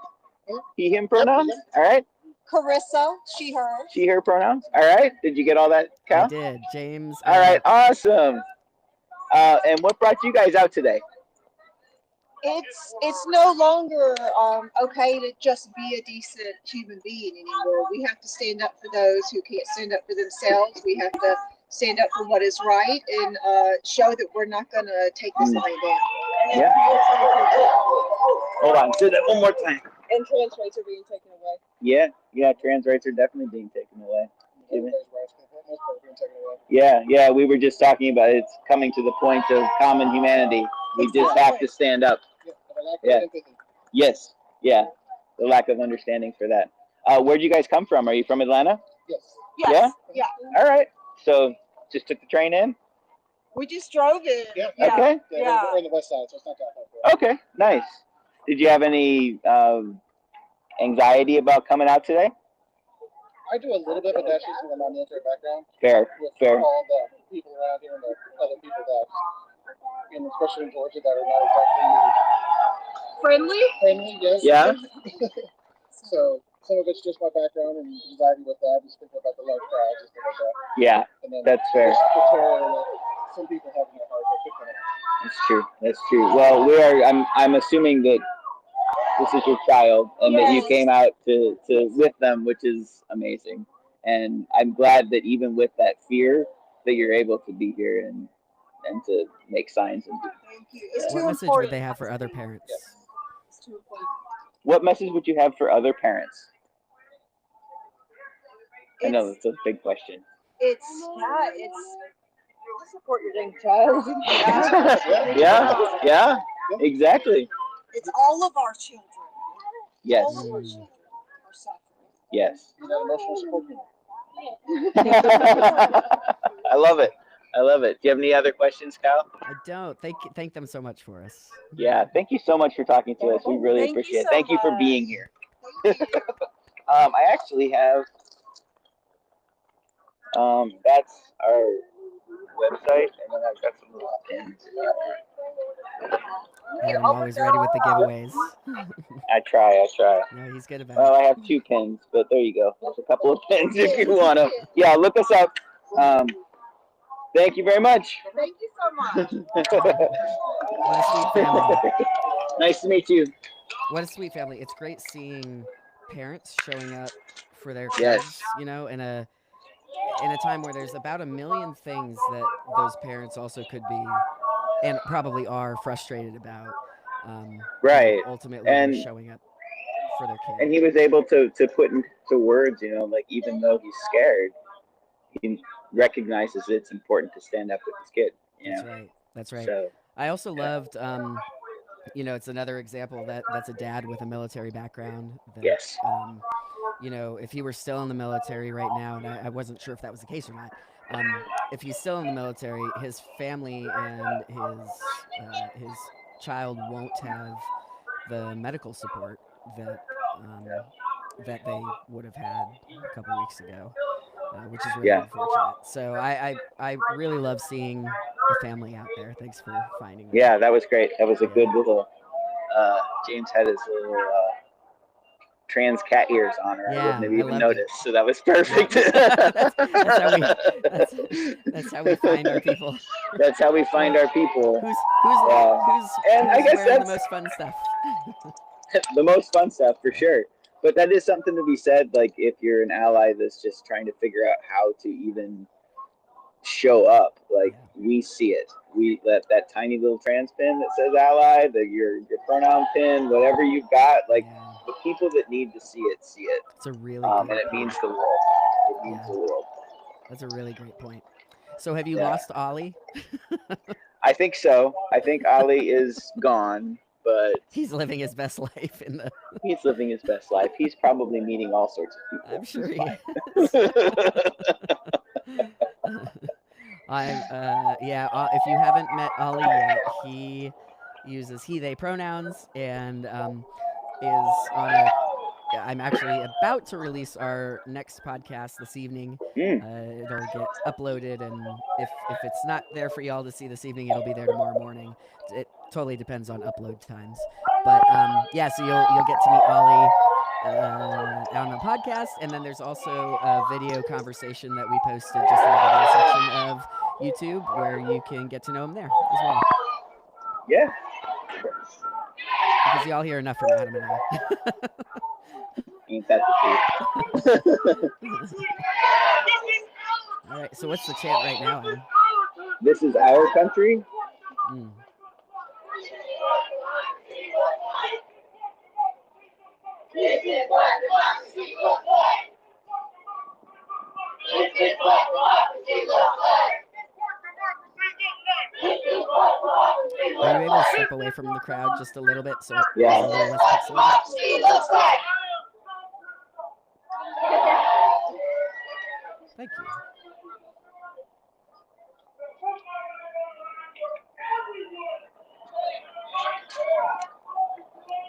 He, him pronouns? All right. Carissa, she, her. She, her pronouns? All right. Did you get all that, Cal? I did. James. All right. Awesome. And what brought you guys out today? It's no longer okay to just be a decent human being anymore. We have to stand up for those who can't stand up for themselves. We have to stand up for what is right and show that we're not going to take this line down. Yeah. Hold on. Do that one more time. And trans rights are being taken away. Yeah. Trans rights are definitely being taken away. Yeah. We were just talking about it's coming to the point of common humanity. We just have to stand up. Yeah. Yes. Yeah. The lack of understanding for that. Where'd you guys come from? Are you from Atlanta? Yes. Yeah. All right. So just took the train in? We just drove in. Yeah. Okay. Yeah. We're on the west side, so it's not that far. Okay. Nice. Did you have any anxiety about coming out today? I do a little bit, but that's just with my military background. Fair, With fair. all the people around here and the other people that, and especially in Georgia, that are not exactly Friendly? friendly, yes. Yeah. So some of it's just my background and anxiety with that, just thinking about the large crowds and stuff like that. Yeah, And then that's fair. just the terror that some people have in their heart that could come out. That's true. That's true. Well, we are. I'm assuming that this is your child and that you Yes. came out to with them, which is amazing. And I'm glad that even with that fear, that you're able to be here and to make signs. And Thank you. It's What too message important. would they have for other parents? It's too important. what message would you have for other parents? I know It's, that's a big question. it's support your dang child. Yeah, exactly. It's all of our children. Yes, All of our children are suffering. yes. You know, emotional support. I love it. I love it. Do you have any other questions, Kyle? I don't. Thank them so much for us. Yeah, thank you so much for talking to us. We really Thank you appreciate it. so Thank you for much. being here. Thank you. I actually have, that's our website, and then I've got some little pins. And I'm always ready with the giveaways. I try. No, he's good about Well, it. I have 2 pins, but there you go. There's a couple of pins if you want to. Yeah, look us up. Thank you very much. Thank you so much. What a sweet family. Nice to meet you. What a sweet family. It's great seeing parents showing up for their kids, Yes. you know, in a time where there's about 1 million things that those parents also could be and probably are frustrated about. Right. Ultimately, they're And showing up for their kid. and he was able to put into words, you know, like even though he's scared, he recognizes it's important to stand up with his kid. You That's know? right. That's right. So I also loved, you know, it's another example that's a dad with a military background. That, yes. You know, if he were still in the military right now, and I wasn't sure if that was the case or not, if he's still in the military, his family and his child won't have the medical support that that they would have had a couple weeks ago, which is really Yeah. unfortunate. So I really love seeing the family out there. Thanks for finding them. Yeah, that was great. That was a Yeah. good little. James had his little trans cat ears on, or I Yeah, wouldn't have I even loved noticed. So that was perfect. That's how we find our people. That's how we find our people. Who's And I guess wearing the that's- most fun stuff? The most fun stuff for sure. But that is something to be said. Like if you're an ally that's just trying to figure out how to even show up, like we see it. We that tiny little trans pin that says ally, your pronoun pin, whatever you've got, like Yeah. the people that need to see it. It's a really And good it point. means the world. It means the world. That's a really great point. So have you Yeah. lost Ollie? I think so. I think Ali is gone, but He's living his best life in the. he's living his best life. He's probably meeting all sorts of people. I'm sure he is. If you haven't met Ollie yet, he uses he/they pronouns and is on a. I'm actually about to release our next podcast this evening. It'll get uploaded, and if it's not there for y'all to see this evening, it'll be there tomorrow morning. It totally depends on upload times. But so you'll get to meet Ollie on the podcast, and then there's also a video conversation that we posted just in the video section of YouTube where you can get to know him there as well. Yeah. Because y'all hear enough from Adam and I. Ain't that the truth? All right, so what's the chant right now, Adam? This is our country. Mm. Are you able to step away from the crowd just a little bit so it's Yeah. a little less pixelated? Thank you.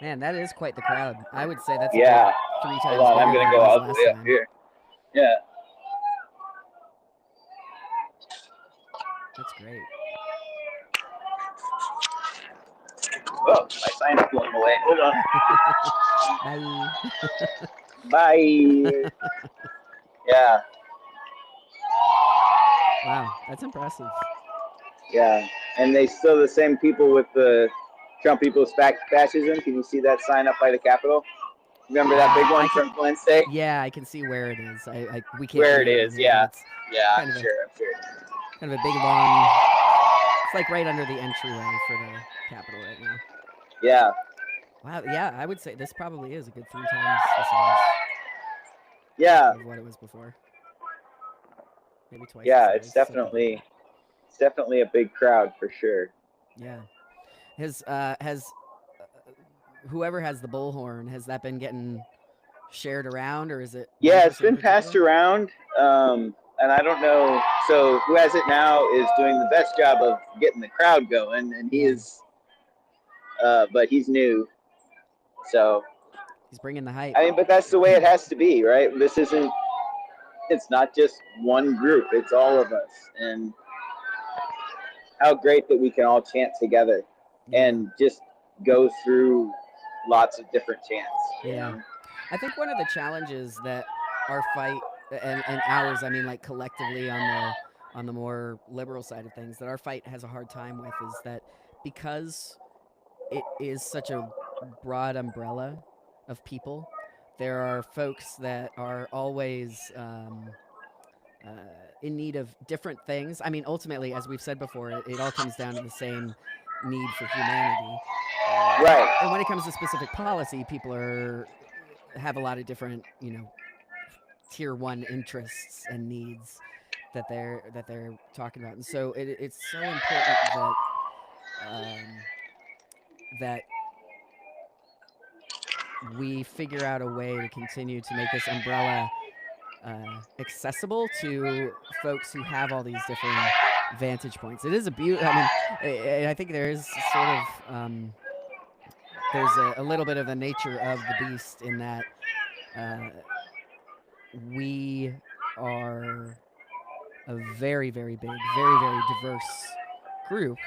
Man, that is quite the crowd. I would say that's Yeah. about 3 times Hold on, I'm bigger gonna than go it was all the last way up time. here. Yeah. That's great. Oh, my sign's blowing away. Hold on. Bye. Bye. Yeah. Wow, that's impressive. Yeah. And they still the same people with the Trump equals fascism. Can you see that sign up by the Capitol? Remember that big one from Wednesday? Yeah, I can see where it is. We can't Where read it it is, on here, but yeah. it's Yeah, kind I'm of sure. kind of a big long. It's like right under the entryway for the Capitol right now. Yeah. Wow. Yeah, I would say this probably is a good 3 times the size Yeah. of what it was before. Maybe twice Yeah, the size. it's something like that. definitely a big crowd for sure. Yeah. Has whoever has the bullhorn, has that been getting shared around, or is it? Yeah, it's been passed around, and I don't know. So who has it now is doing the best job of getting the crowd going, and he is, but he's new, so he's bringing the hype. I mean, but that's the way it has to be, right? This isn't. It's not just one group; it's all of us, and how great that we can all chant together and just go through lots of different chants. Yeah. I think one of the challenges that our fight and ours, I mean, like collectively on the more liberal side of things, that our fight has a hard time with is that because it is such a broad umbrella of people, there are folks that are always in need of different things. I mean, ultimately, as we've said before, it all comes down to the same need for humanity. Right. And when it comes to specific policy, people have a lot of different, tier 1 interests and needs that they're talking about. And so it's so important that we figure out a way to continue to make this umbrella accessible to folks who have all these different vantage points. It is a beauty. I mean, I think there is sort of there's a little bit of the nature of the beast in that we are a very, very big, very, very diverse group,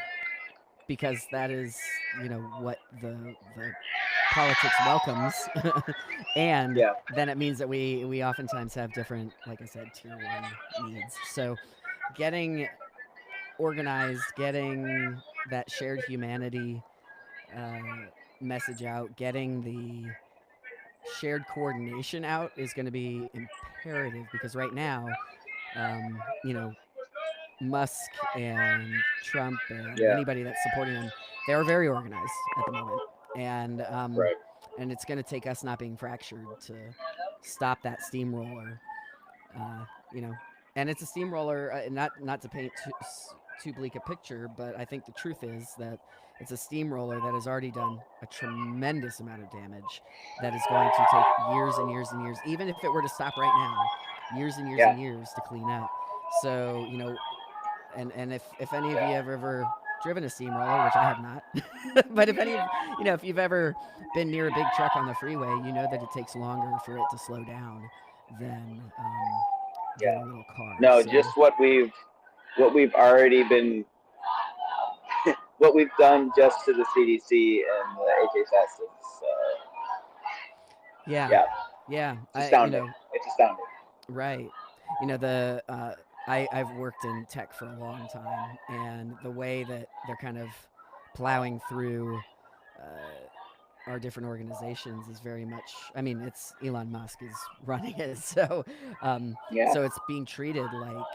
because that is, what the politics welcomes. And then it means that we oftentimes have different, like I said, tier 1 needs. So getting organized, getting that shared humanity message out, getting the shared coordination out is going to be imperative, because right now, Musk and Trump and anybody that's supporting them, they are very organized at the moment, and it's going to take us not being fractured to stop that steamroller. And it's a steamroller. Not to paint too bleak a picture, but I think the truth is that it's a steamroller that has already done a tremendous amount of damage. That is going to take years and years and years, even if it were to stop right now, years and years and years to clean up. So and if any of you have ever driven a steamroller, which I have not, but if you've ever been near a big truck on the freeway, you know that it takes longer for it to slow down than a little car. No, so. Just what we've already been, what we've done just to the CDC and the HHS is. Yeah. It's astounding. It's astounding. Right. I've worked in tech for a long time, and the way that they're kind of plowing through our different organizations is very much. I mean, it's Elon Musk is running it, so so it's being treated like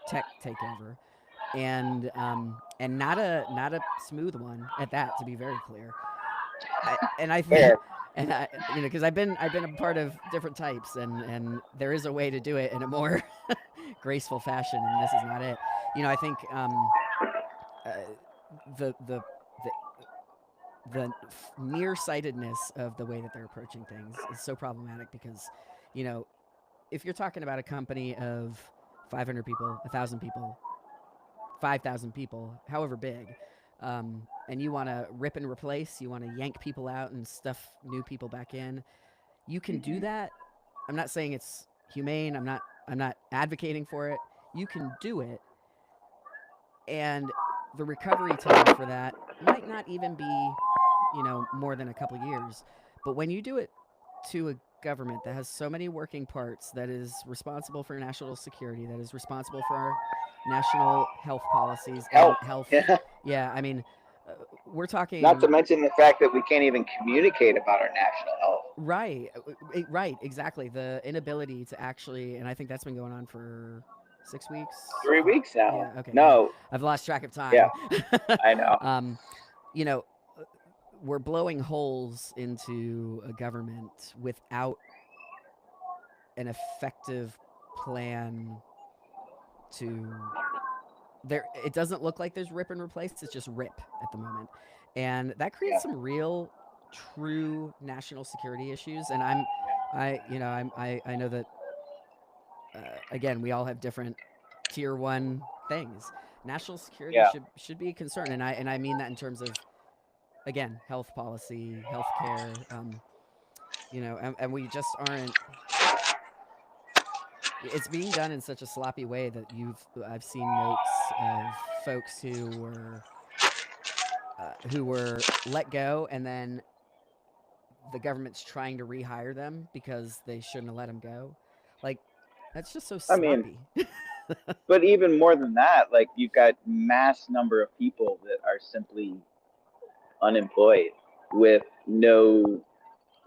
tech takeover, and not a smooth one at that. To be very clear, I think. And because I've been a part of different types, and there is a way to do it in a more graceful fashion, and this is not it. I think the nearsightedness of the way that they're approaching things is so problematic, because if you're talking about a company of 500 people, 1,000 people, 5,000 people, however big, and you want to rip and replace, you want to yank people out and stuff new people back in, you can do that. I'm not saying it's humane. I'm not advocating for it. You can do it, and the recovery time for that might not even be, more than a couple years. But when you do it to a government that has so many working parts, that is responsible for national security, that is responsible for our national health policies Health. and health, Yeah. yeah, I mean, we're Not to talking mention the fact that we can't even communicate about our national health. right, right, exactly. The inability to actually, and I think that's been going on for 6 weeks. 3 weeks now. Yeah, okay. No. I've lost track of time. Yeah, I know. You know, we're blowing holes into a government without an effective plan to there. It doesn't look like there's rip and replace. It's just rip at the moment, and that creates some real true national security issues. And I know that again, we all have different tier 1 things. National security Yeah. should be a concern, and I mean that in terms of, again, health policy, healthcare, and we just aren't. It's being done in such a sloppy way that I've seen notes of folks who were let go, and then the government's trying to rehire them because they shouldn't have let them go. Like, that's just so I mean, sloppy. but even more than that, like, you've got mass number of people that are simply unemployed with no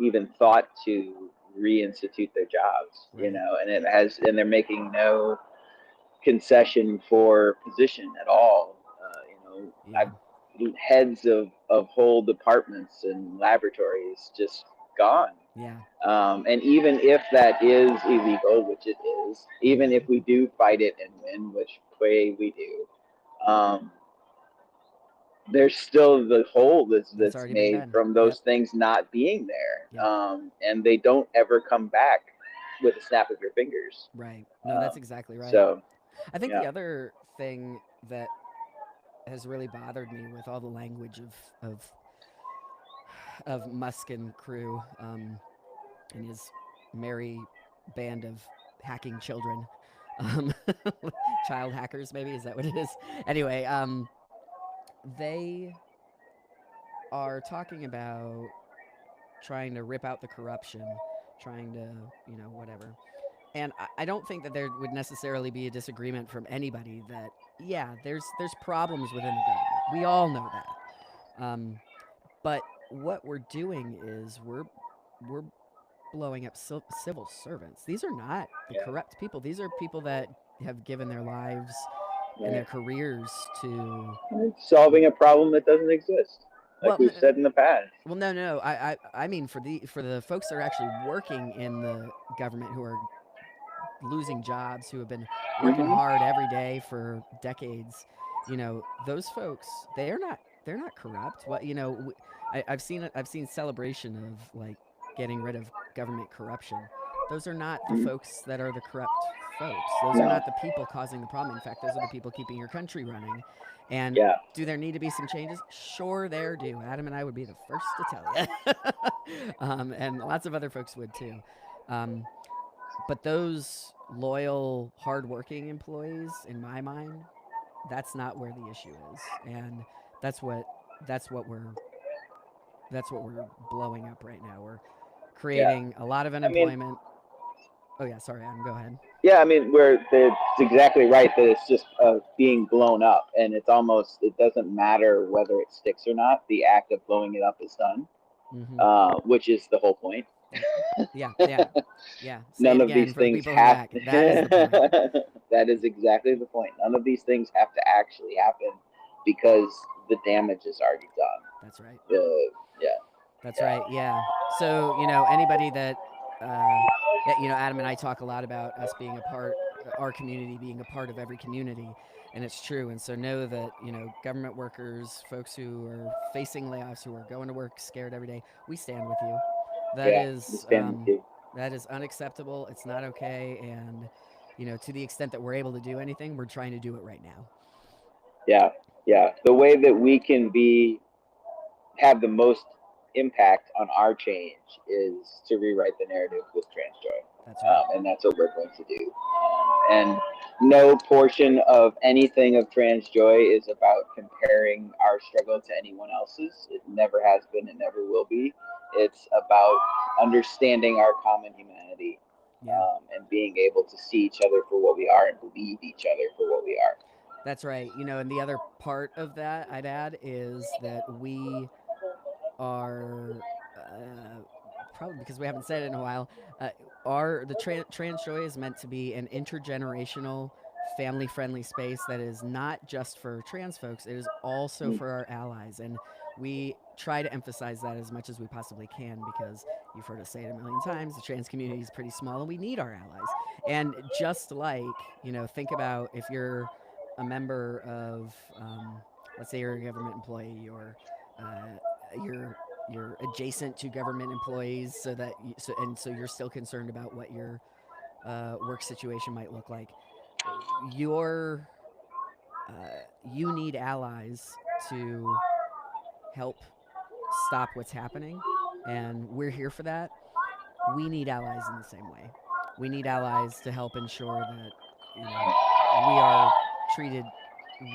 even thought to reinstitute their jobs, Right. and they're making no concession for position at all. Yeah. Heads of whole departments and laboratories just gone. Yeah. And even if that is illegal, which it is, even if we do fight it and win, which way we do, there's still the hole that's made from those things not being there. Yep. And they don't ever come back with a snap of your fingers. Right. No, that's exactly right. So I think the other thing that has really bothered me with all the language of Musk and crew, and his merry band of hacking children, child hackers, maybe, is that what it is? Anyway, they are talking about trying to rip out the corruption, trying to, whatever. And I don't think that there would necessarily be a disagreement from anybody that, yeah, there's problems within the government. We all know that. But what we're doing is we're blowing up civil servants. These are not the corrupt people. These are people that have given their lives and their careers to solving a problem that doesn't exist, like we've said in the past. Well, no. I mean for the folks that are actually working in the government, who are losing jobs, who have been working hard every day for decades. Those folks, they're not corrupt. What I've seen celebration of, like, getting rid of government corruption. Those are not the folks that are the corrupt folks. Those are not the people causing the problem. In fact, those are the people keeping your country running. And do there need to be some changes? Sure, there do. Adam and I would be the first to tell you. And lots of other folks would too. But those loyal, hardworking employees, in my mind, that's not where the issue is, and that's what we're blowing up right now. We're creating a lot of unemployment. Oh yeah, sorry, Adam, go ahead. Yeah, I mean, it's exactly right that it's just being blown up, and it doesn't matter whether it sticks or not. The act of blowing it up is done, which is the whole point. Yeah. None of these things have. That is exactly the point. None of these things have to actually happen because the damage is already done. That's right. That's right. Yeah. So anybody that Adam and I talk a lot about us being our community being a part of every community, and it's true. And so know that government workers, folks who are facing layoffs, who are going to work scared every day, we stand with you. That is unacceptable. It's not okay. And to the extent that we're able to do anything, we're trying to do it right now. Yeah. The way that we can have the most impact on our change is to rewrite the narrative with TransJoy. That's right. And that's what we're going to do. And no portion of anything of TransJoy is about comparing our struggle to anyone else's. It never has been, it never will be. It's about understanding our common humanity, and being able to see each other for what we are and believe each other for what we are. That's right. You know, and the other part of that I'd add is that we are probably because we haven't said it in a while. The TransJoy is meant to be an intergenerational, family-friendly space that is not just for trans folks. It is also for our allies, and we try to emphasize that as much as we possibly can because you've heard us say it a million times. The trans community is pretty small, and we need our allies. And just like think about if you're a member of, let's say you're a government employee or you're adjacent to government employees, so that so you're still concerned about what your work situation might look like. You need allies to help stop what's happening, and we're here for that. We need allies in the same way. We need allies to help ensure that we are treated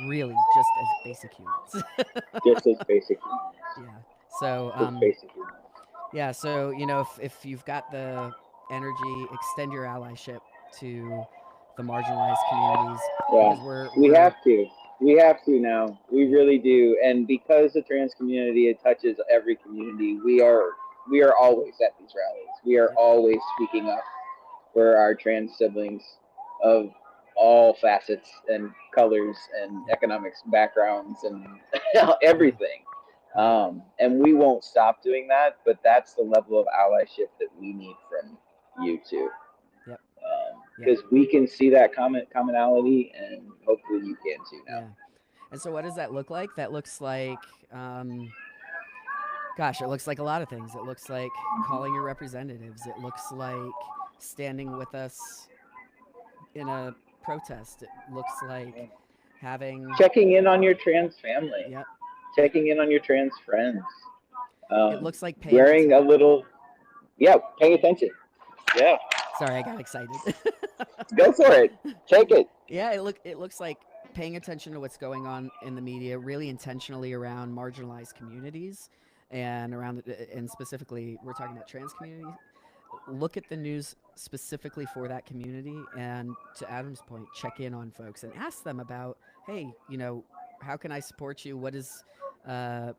really just as basic humans. Just as basic humans. Yeah. So Just basic humans. yeah, so if you've got the energy, extend your allyship to the marginalized communities. Yeah, Because we have to. We have to now. We really do. And because the trans community, it touches every community. We are always at these rallies. We are always speaking up for our trans siblings of all facets and colors and economic backgrounds and everything. And we won't stop doing that, but that's the level of allyship that we need from you too. Yep. Because we can see that commonality, and hopefully you can too now. Yeah. And so what does that look like? That looks like, gosh, it looks like a lot of things. It looks like calling your representatives. It looks like standing with us in a protest. It looks like checking in on your trans family. Yep. Checking in on your trans friends. It looks like paying wearing a little. Yeah, paying attention. Yeah. Sorry, I got excited. Go for it. Take it. Yeah, it looks like paying attention to what's going on in the media, really intentionally around marginalized communities, and specifically, we're talking about trans communities. Look at the news specifically for that community, and to Adam's point, check in on folks and ask them about, hey, how can I support you? What is and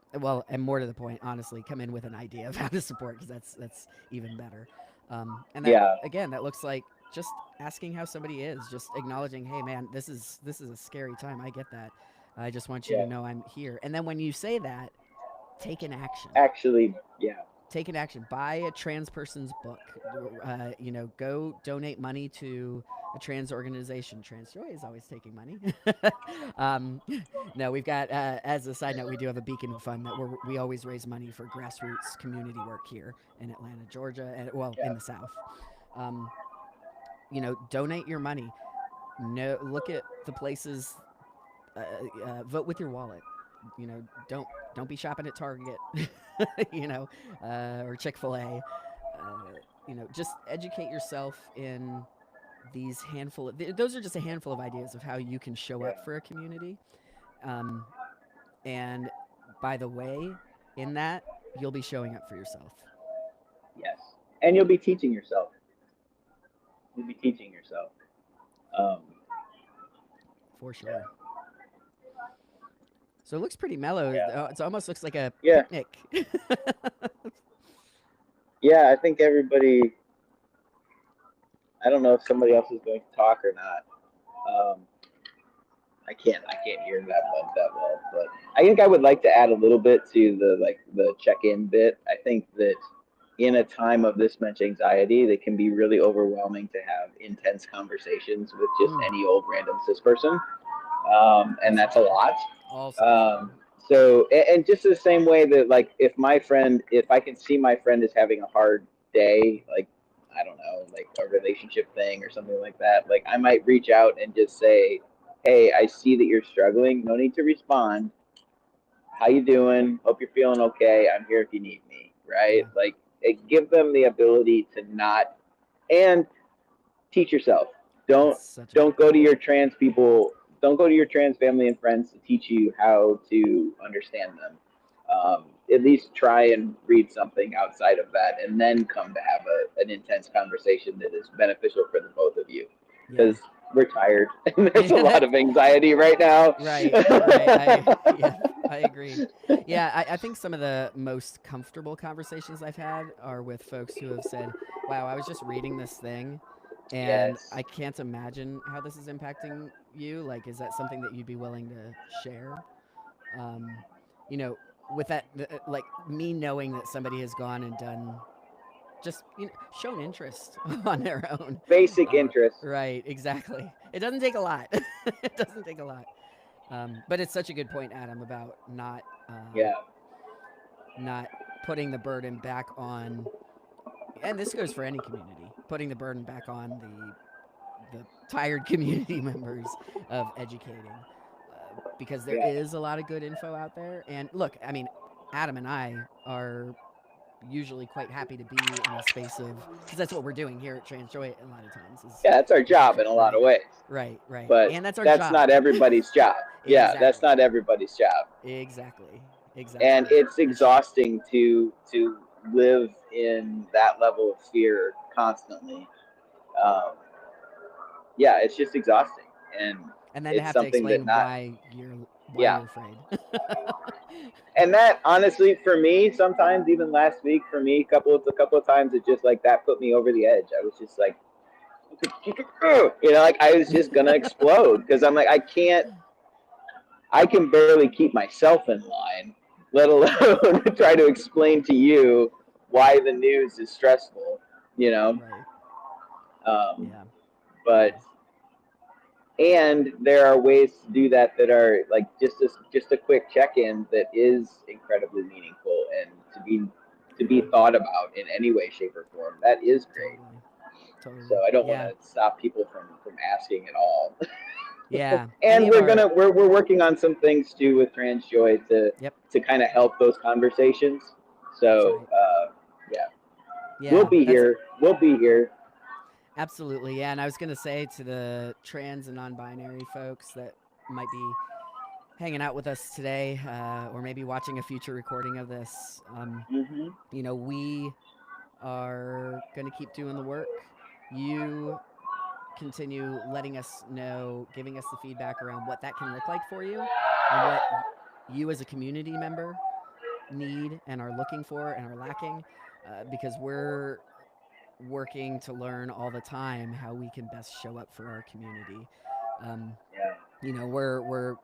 more to the point, honestly, come in with an idea of how to support, because that's even better. And that, again, that looks like just asking how somebody is, just acknowledging, hey man, this is a scary time. I get that. I just want you to know I'm here. And then when you say that, take an action. Actually, yeah. Take an action. Buy a trans person's book. Go donate money to a trans organization. TransJoy is always taking money. No, we've got, as a side note, we do have a Beacon Fund that we always raise money for grassroots community work here in Atlanta, Georgia, and in the South. Donate your money. No, look at the places. Vote with your wallet. Don't be shopping at Target, or Chick-fil-A. Just educate yourself in these handful of. Those are just a handful of ideas of how you can show up for a community. And by the way, in that, you'll be showing up for yourself. Yes, and you'll be teaching yourself. You'll be teaching yourself. For sure. So it looks pretty mellow. Yeah. It almost looks like a picnic. Yeah, I think everybody. I don't know if somebody else is going to talk or not. I can't hear that well, but I think I would like to add a little bit to the check-in bit. I think that in a time of this much anxiety, that can be really overwhelming to have intense conversations with just any old random cis person. And that's a lot. Also. So, and just the same way that, if I can see my friend is having a hard day, I don't know, a relationship thing or something like that, I might reach out and just say, hey, I see that you're struggling. No need to respond. How you doing? Hope you're feeling okay. I'm here if you need me. right? Yeah. Like, give them the ability to not, and teach yourself. Don't That's such a don't good go to point. your trans people. Don't go to your trans family and friends to teach you how to understand them. At least try and read something outside of that, and then come to have an intense conversation that is beneficial for the both of you. Yeah. Because we're tired, and there's a Yeah, lot that of anxiety right now. right, right. Yeah, I agree. Yeah, I think some of the most comfortable conversations I've had are with folks who have said, "Wow, I was just reading this thing and Yes. I can't imagine how this is impacting you. Like, is that something that you'd be willing to share?" Um, you know, with that like me knowing that somebody has gone and done just shown interest on their own. Basic interest. Right, exactly. It doesn't take a lot. It doesn't take a lot. But it's such a good point, Adam, about Yeah. not putting the burden back on, and this goes for any community, putting the burden back on the tired community members of educating, because there Yeah. is a lot of good info out there. And look, I mean, Adam and I are usually quite happy to be in a space of, because that's what we're doing here at TransJoy a lot of times Yeah, that's our job in a lot right, of ways. right, But and that's our that's job. not everybody's job. Yeah, that's Exactly, not everybody's job. exactly, And exactly. it's For sure. exhausting to live in that level of fear constantly. Um, yeah, it's just exhausting, and And then to it's have to something that explain not. why Yeah, you're afraid. and that honestly for me sometimes even last week for me a couple of times it just like that put me over the edge. I was just like, like I was just gonna explode because I'm like I can barely keep myself in line, let alone try to explain to you why the news is stressful, you know. Right. Um, Yeah. but Yeah. and there are ways to do that that are like just a quick check-in that is incredibly meaningful and to be Yeah. thought about in any way, shape, or form. That is great. Totally. So Totally. I don't want Yeah. to stop people from asking at all. Yeah. Any And of we're our. gonna we're working on some things too with TransJoy Yep. to kind of help those conversations. That's So right. yeah, we'll Yeah. be That's here. We'll be here. absolutely. Yeah. And I was gonna say to the trans and non-binary folks that might be hanging out with us today, or maybe watching a future recording of this, Hmm. we are gonna keep doing the work. You continue letting us know, giving us the feedback around what that can look like for you, and what you as a community member need and are looking for and are lacking, because we're working to learn all the time how we can best show up for our community. Um, Yeah. we're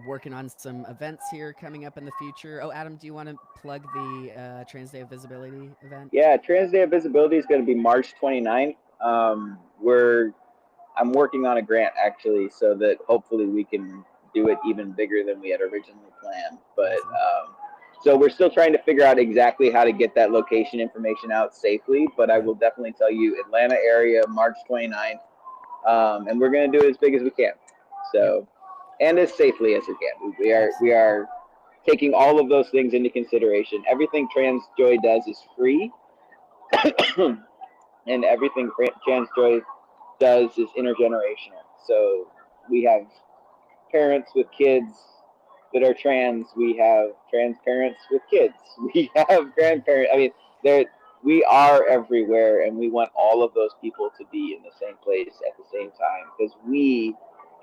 working on some events here coming up in the future. Oh, Adam, do you want to plug the Trans Day of Visibility event? Yeah, Trans Day of Visibility is going to be March 29th. I'm working on a grant actually, so that hopefully we can do it even bigger than we had originally planned. But Awesome. so we're still trying to figure out exactly how to get that location information out safely. But I Yep. will definitely tell you, Atlanta area, March 29th, and we're going to do it as big as we can. Yep. So, and as safely as we can. We Absolutely. are taking all of those things into consideration. Everything TransJoy does is free, and everything TransJoy does is intergenerational. So we have parents with kids that are trans. We have trans parents with kids. We have grandparents. I mean, there we are everywhere, and we want all of those people to be in the same place at the same time because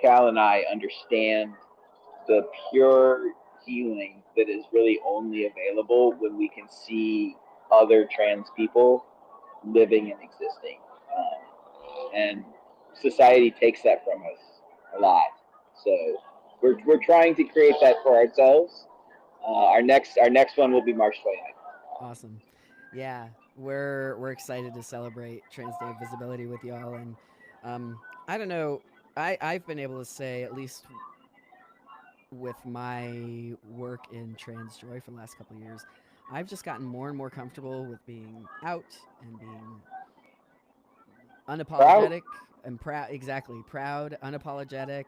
Cal and I, understand the pure healing that is really only available when we can see other trans people living and existing. And society takes that from us a lot. So we're trying to create that for ourselves. Our next one will be March 29th. Awesome. Yeah, we're excited to celebrate Trans Day of Visibility with y'all, and I don't know. I've been able to say, at least with my work in Trans Joy for the last couple of years, I've just gotten more and more comfortable with being out and being Proud. unapologetic and proud. Exactly, proud, unapologetic,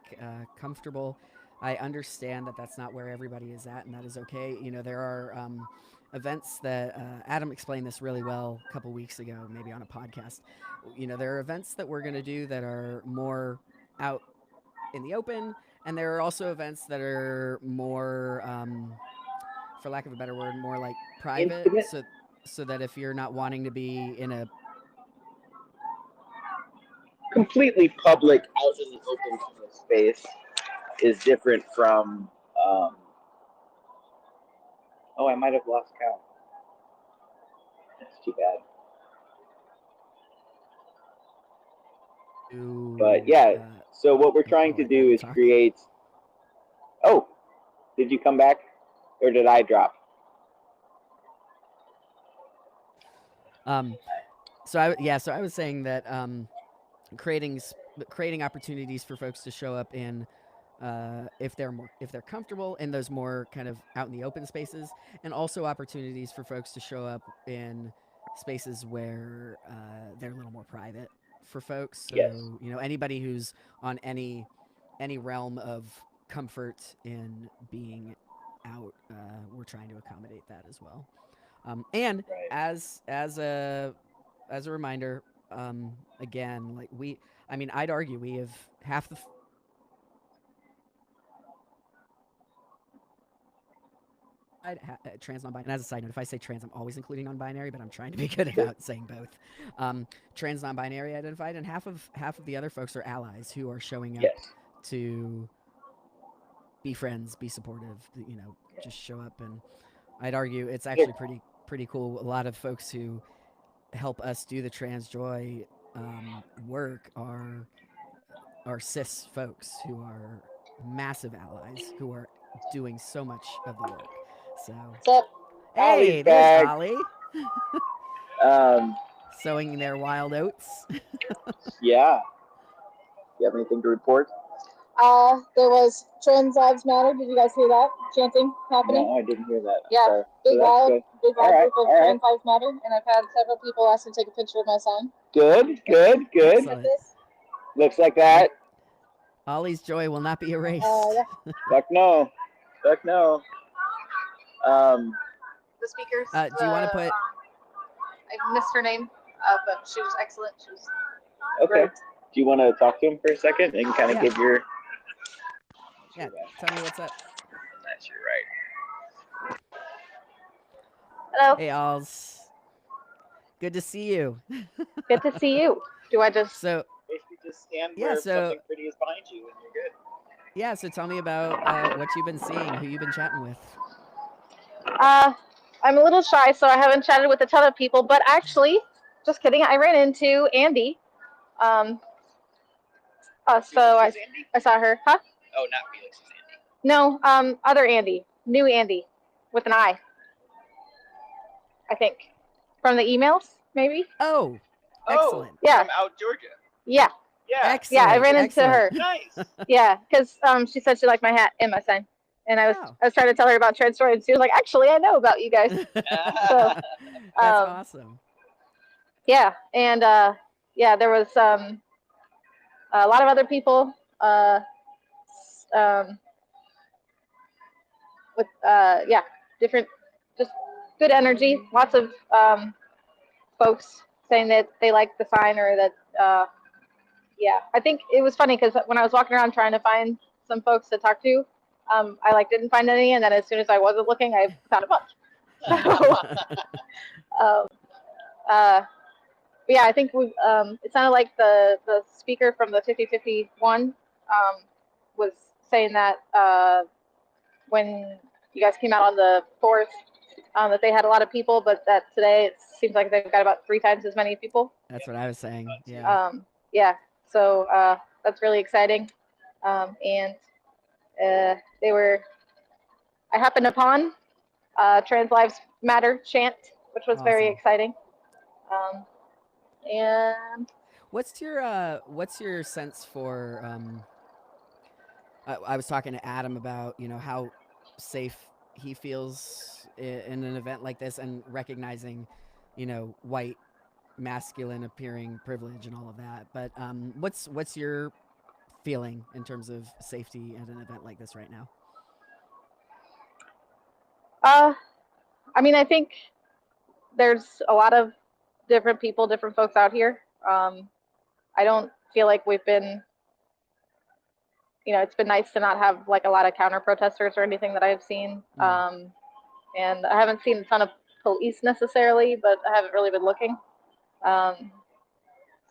comfortable. I understand that that's not where everybody is at, and that is okay. There are events that Adam explained this really well a couple weeks ago, maybe on a podcast. There are events that we're going to do that are more out in the open, and there are also events that are more, for lack of a better word, more like private. Intimate. So that if you're not wanting to be in a Completely public, out in the open kind of space is different from. Oh, I might have lost count. That's too bad. But yeah, so what we're trying to do is create. Oh, did you come back, or did I drop? So I was saying that creating opportunities for folks to show up in, if they're comfortable in those more kind of out in the open spaces, and also opportunities for folks to show up in spaces where they're a little more private for folks. So Yes. Anybody who's on any realm of comfort in being out, we're trying to accommodate that as well. And Right. as a reminder, again, like I'd argue we have half the trans, non-binary. And as a side note, if I say trans, I'm always including non-binary, but I'm trying to be good about saying both. Trans, non-binary identified, and half of the other folks are allies who are showing up Yes. to be friends, be supportive. Just show up. And I'd argue it's actually pretty cool. A lot of folks who help us do the Trans Joy work are cis folks who are massive allies who are doing so much of the work. So, What's up? hey, Ollie's there's back. Ollie. Sowing their wild oats. Yeah. You have anything to report? There was Trans Lives Matter. Did you guys hear that chanting happening? No, I didn't hear that. Yeah, Sorry. big So loud all right, group of Trans Lives Matter, and I've had several people ask to take a picture of my sign. Good. Excellent. Looks like that. Ollie's joy will not be erased. Yeah. Fuck no. The speakers. Do you want to put? I missed her name, but she was excellent. She was Okay. great. Do you want to talk to him for a second and kind of give your? Yeah. Tell me what's up. That's your right. Hello. Hey, Alls. Good to see you. Good to see you. Do I just? So Basically, just stand Yeah, where so- something pretty is behind you, and you're good. yeah. So tell me about what you've been seeing, who you've been chatting with. I'm a little shy, so I haven't chatted with a ton of people. But actually, just kidding. I ran into Andy. So I saw her. Huh? Oh, not Felix's Andy. No. Other Andy. New Andy, with an I. I think. From the emails, maybe. Oh, excellent. Yeah. From out Georgia. Yeah. Yeah. Excellent. Yeah. I ran into her. Nice. Yeah, because she said she liked my hat and my sign, and I was trying to tell her about Trans Story, and she was like, "Actually, I know about you guys." That's awesome. Yeah, and yeah, there was a lot of other people with different, just good energy. Lots of folks saying that they liked the sign, or that yeah. I think it was funny because when I was walking around trying to find some folks to talk to, I didn't find any, and then as soon as I wasn't looking, I found a bunch. But yeah, I think we. It sounded like the speaker from the 5051 was saying that when you guys came out on the 4th, that they had a lot of people, but that today it seems like they've got about 3 times as many people. That's what I was saying. Yeah. Yeah. So that's really exciting, and they were. I happened upon Trans Lives Matter chant, which was very Awesome. exciting. And What's your sense for? I was talking to Adam about how safe he feels in an event like this, and recognizing white masculine appearing privilege and all of that. But what's your feeling in terms of safety at an event like this right now? I mean, I think there's a lot of different people, different folks out here. I don't feel like we've been, it's been nice to not have like a lot of counter protesters or anything that I've seen. And I haven't seen a ton of police necessarily, but I haven't really been looking.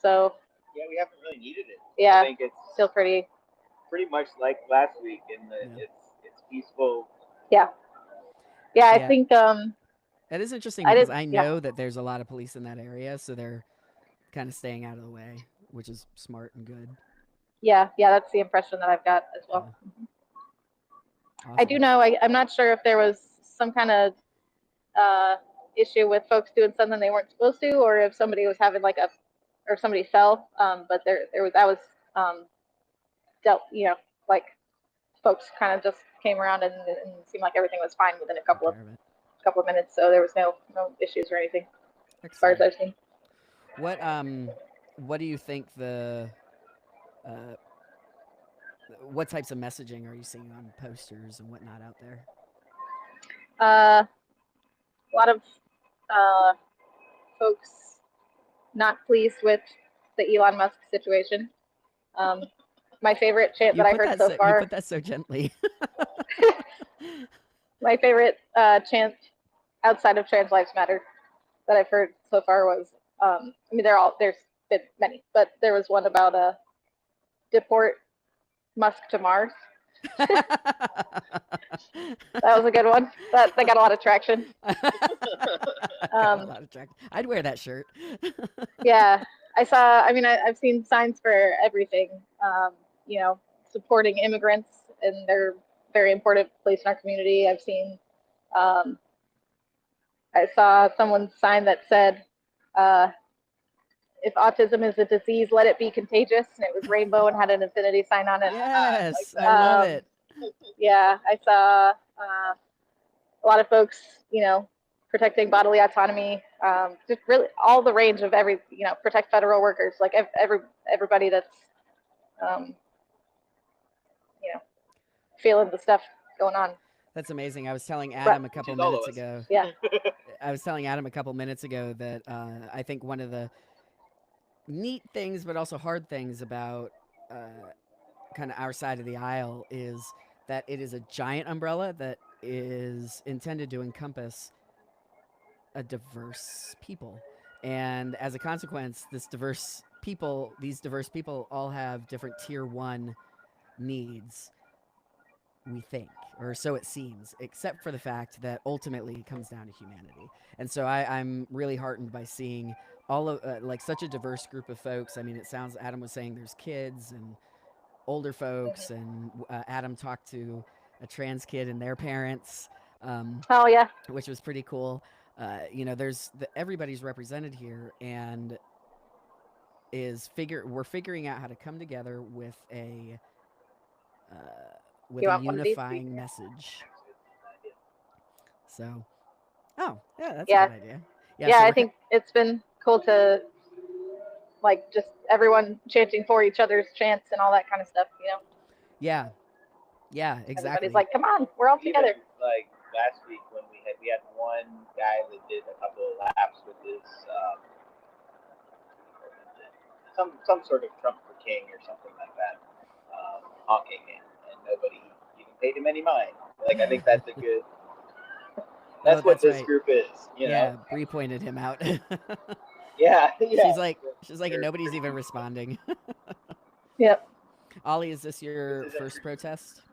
So Yeah, we haven't really needed it. yeah, I think it's still pretty much like last week in the it's peaceful. Yeah, I think that is interesting I because did- I yeah. know that there's a lot of police in that area, so they're kind of staying out of the way, which is smart and good. Yeah, that's the impression that I've got as well. Awesome. I do know, I'm not sure if there was some kind of issue with folks doing something they weren't supposed to, or if somebody was having like or somebody fell. But there was dealt, like folks kind of just came around and seemed like everything was fine within a couple of minutes. So there was no issues or anything. Excellent. As far as I've seen. What do you think what types of messaging are you seeing on posters and whatnot out there? A lot of folks not pleased with the Elon Musk situation. My favorite chant that I heard so far. You put that so gently. My favorite chant outside of Trans Lives Matter that I've heard so far was, there's been many, but there was one about deport Musk to Mars. That was a good one. That got a lot of traction. I'd wear that shirt. Yeah, I've seen signs for everything. Supporting immigrants and their very important place in our community. I've seen. I saw someone's sign that said, "If autism is a disease, let it be contagious," and it was rainbow and had an infinity sign on it. Yes, I love it. Yeah, I saw a lot of folks, protecting bodily autonomy, just really all the range of protect federal workers, like everybody that's, feeling the stuff going on. That's amazing. I was telling Adam a couple minutes ago. Yeah. I was telling Adam a couple minutes ago that I think one of the neat things, but also hard things about kind of our side of the aisle is that it is a giant umbrella that is intended to encompass a diverse people. And as a consequence, these diverse people all have different tier 1 needs, we think, or so it seems, except for the fact that ultimately it comes down to humanity. And so I'm really heartened by seeing all of such a diverse group of folks. I mean, it sounds, Adam was saying there's kids and older folks, and Adam talked to a trans kid and their parents. Oh yeah, which was pretty cool. There's everybody's represented here, and we're figuring out how to come together with a unifying message. So, that's a good idea. Yeah, I think it's been cool to just everyone chanting for each other's chants and all that kind of stuff, Yeah, exactly. Everybody's like, come on, we're all together. Like last week when we had one guy that did a couple of laps with his some sort of Trump for King or something like that, honking, and nobody even paid him any mind. Like, I think that's a good. That's what this group is, Yeah, Bree pointed him out. Yeah. She's like, and nobody's even responding. Yep. Ollie, is this your first protest?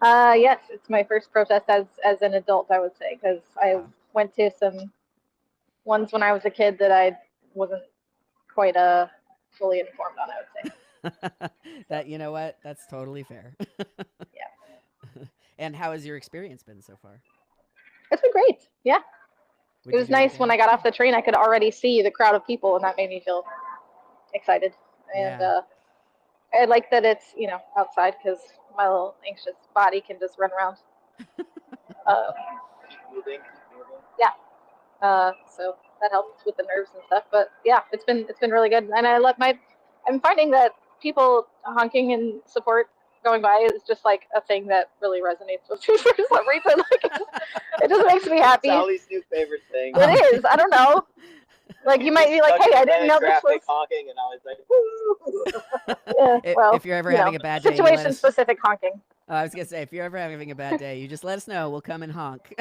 Yes, it's my first protest as an adult, I would say, because I went to some ones when I was a kid that I wasn't quite fully informed on, I would say. That, you know what? That's totally fair. Yeah. And how has your experience been so far? It's been great. Yeah. It was nice when I got off the train, I could already see the crowd of people, and that made me feel excited. And I like that it's, outside, because my little anxious body can just run around. Yeah. So that helps with the nerves and stuff. But yeah, it's been really good. And I'm finding that people honking in support going by is just like a thing that really resonates with me for some reason. Like, it just makes me happy. It's Ollie's new favorite thing. It is. I don't know. Like you might be like, hey, I didn't know this was. Honking, and Ollie's like, woo. Yeah, well, if you're ever having a bad day, situation specific honking. I was gonna say, if you're ever having a bad day, you just let us know. We'll come and honk.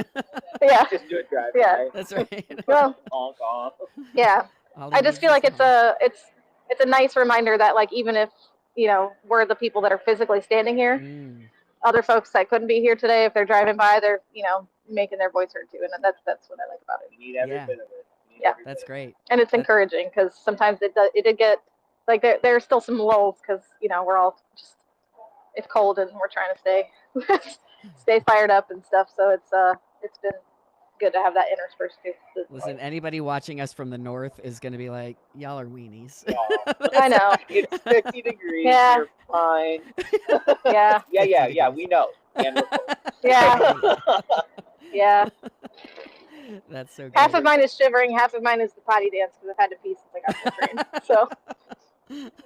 Yeah. Just do a drive. Yeah. That's right. Well. Honk, honk. Yeah. I just feel like it's a nice reminder that like even if we're the people that are physically standing here, other folks that couldn't be here today, if they're driving by, they're making their voice heard too, and that's what I like about it. You need every bit of it. Yeah, that's great. And it's encouraging because sometimes it did get like there's still some lulls because we're all just it's cold and we're trying to stay fired up and stuff. So it's been good to have that interspersed too. Listen, anybody watching us from the north is going to be like, y'all are weenies. I know. It's 50 degrees. Yeah. You're fine. Yeah. Yeah. We know. Yeah. Yeah. That's so good. Half of mine is shivering, half of mine is the potty dance because I've had to pee since I got off the train. So,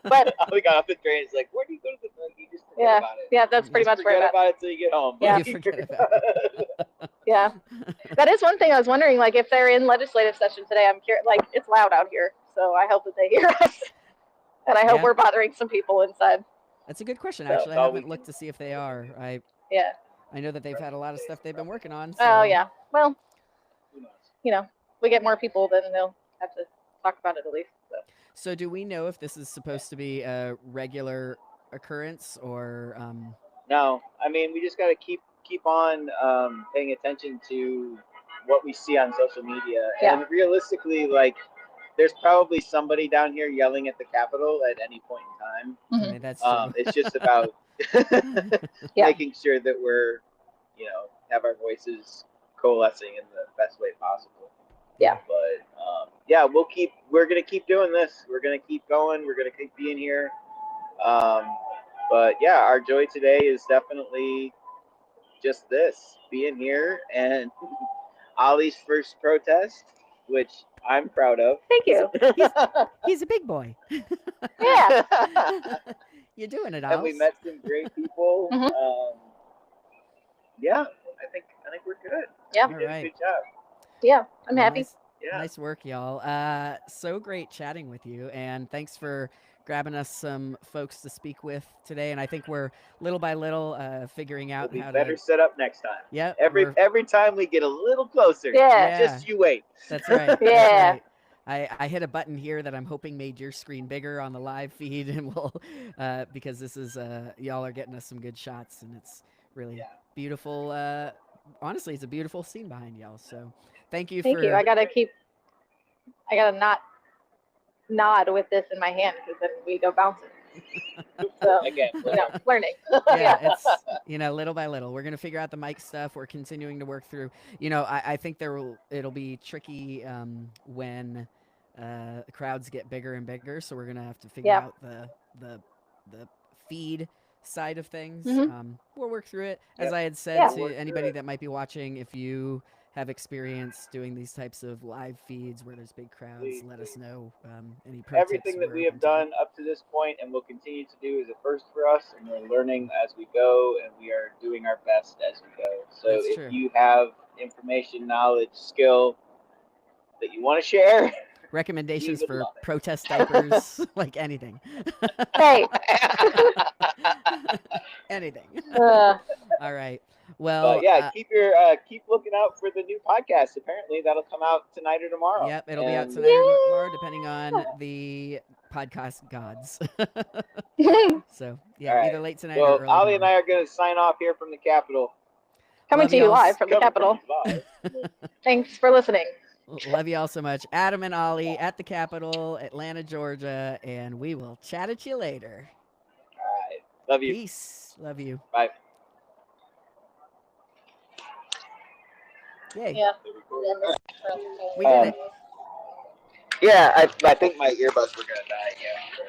but we got off the train. It's like, where do you go to the? You just forget about it. Yeah, that's pretty much where I'm at. Forget about it till you get home. Yeah, you forget about it. Yeah, that is one thing I was wondering. Like, if they're in legislative session today, I'm curious. Like, it's loud out here, so I hope that they hear us, and I hope we're bothering some people inside. That's a good question. Actually, I haven't looked to see if they are. I know that they've had a lot of stuff they've been working on. So. Oh yeah. Well, we get more people, then they'll have to talk about it at least. So do we know if this is supposed to be a regular occurrence or? No, I mean we just got to keep on paying attention to what we see on social media, and realistically, like there's probably somebody down here yelling at the Capitol at any point in time. I mean, that's true. It's just about making sure that we're, have our voices coalescing in the best way possible. Yeah. But we're gonna keep doing this. We're gonna keep going. We're gonna keep being here. But yeah, our joy today is definitely just this, being here and Ollie's first protest, which I'm proud of. Thank you. He's a big boy. Yeah. You're doing it, And we met some great people. Yeah, I think we're good. Yeah. We did a good job. Yeah, I'm happy. Nice work, y'all. So great chatting with you, and thanks for grabbing us some folks to speak with today. And I think we're little by little figuring out we'll be how better to set up next time. Yeah. Every time we get a little closer. Yeah. Just you wait. That's right. Yeah. That's right. I hit a button here that I'm hoping made your screen bigger on the live feed, and we'll because this is y'all are getting us some good shots, and it's really beautiful. Honestly, it's a beautiful scene behind y'all. So thank you. Thank you. I gotta not nod with this in my hand because then we go bouncing. So again, learning. It's little by little. We're gonna figure out the mic stuff. We're continuing to work through. I think it'll be tricky when crowds get bigger and bigger. So we're gonna have to figure out the feed side of things. We'll work through it. As I had said to anybody that might be watching, if you have experience doing these types of live feeds where there's big crowds, let us know. Any pro everything that we have done up to this point and will continue to do is a first for us, and we're learning as we go, and we are doing our best as we go. So if you have information, knowledge, skill that you want to share, recommendations for protest diapers, like anything. Hey. Anything. All right. Well, keep looking out for the new podcast. Apparently, that'll come out tonight or tomorrow. Yep, it'll be out tonight or tomorrow, depending on the podcast gods. So, either late tonight or early Ollie and tomorrow. I are going to sign off here from the Capitol. Coming to you live from the Capitol. Thanks for listening. Love you all so much. Adam and Ollie at the Capitol, Atlanta, Georgia, and we will chat at you later. All right. Love you. Peace. Love you. Bye. Yay. Yeah. We did it. Yeah, I think my earbuds were going to die. Yeah.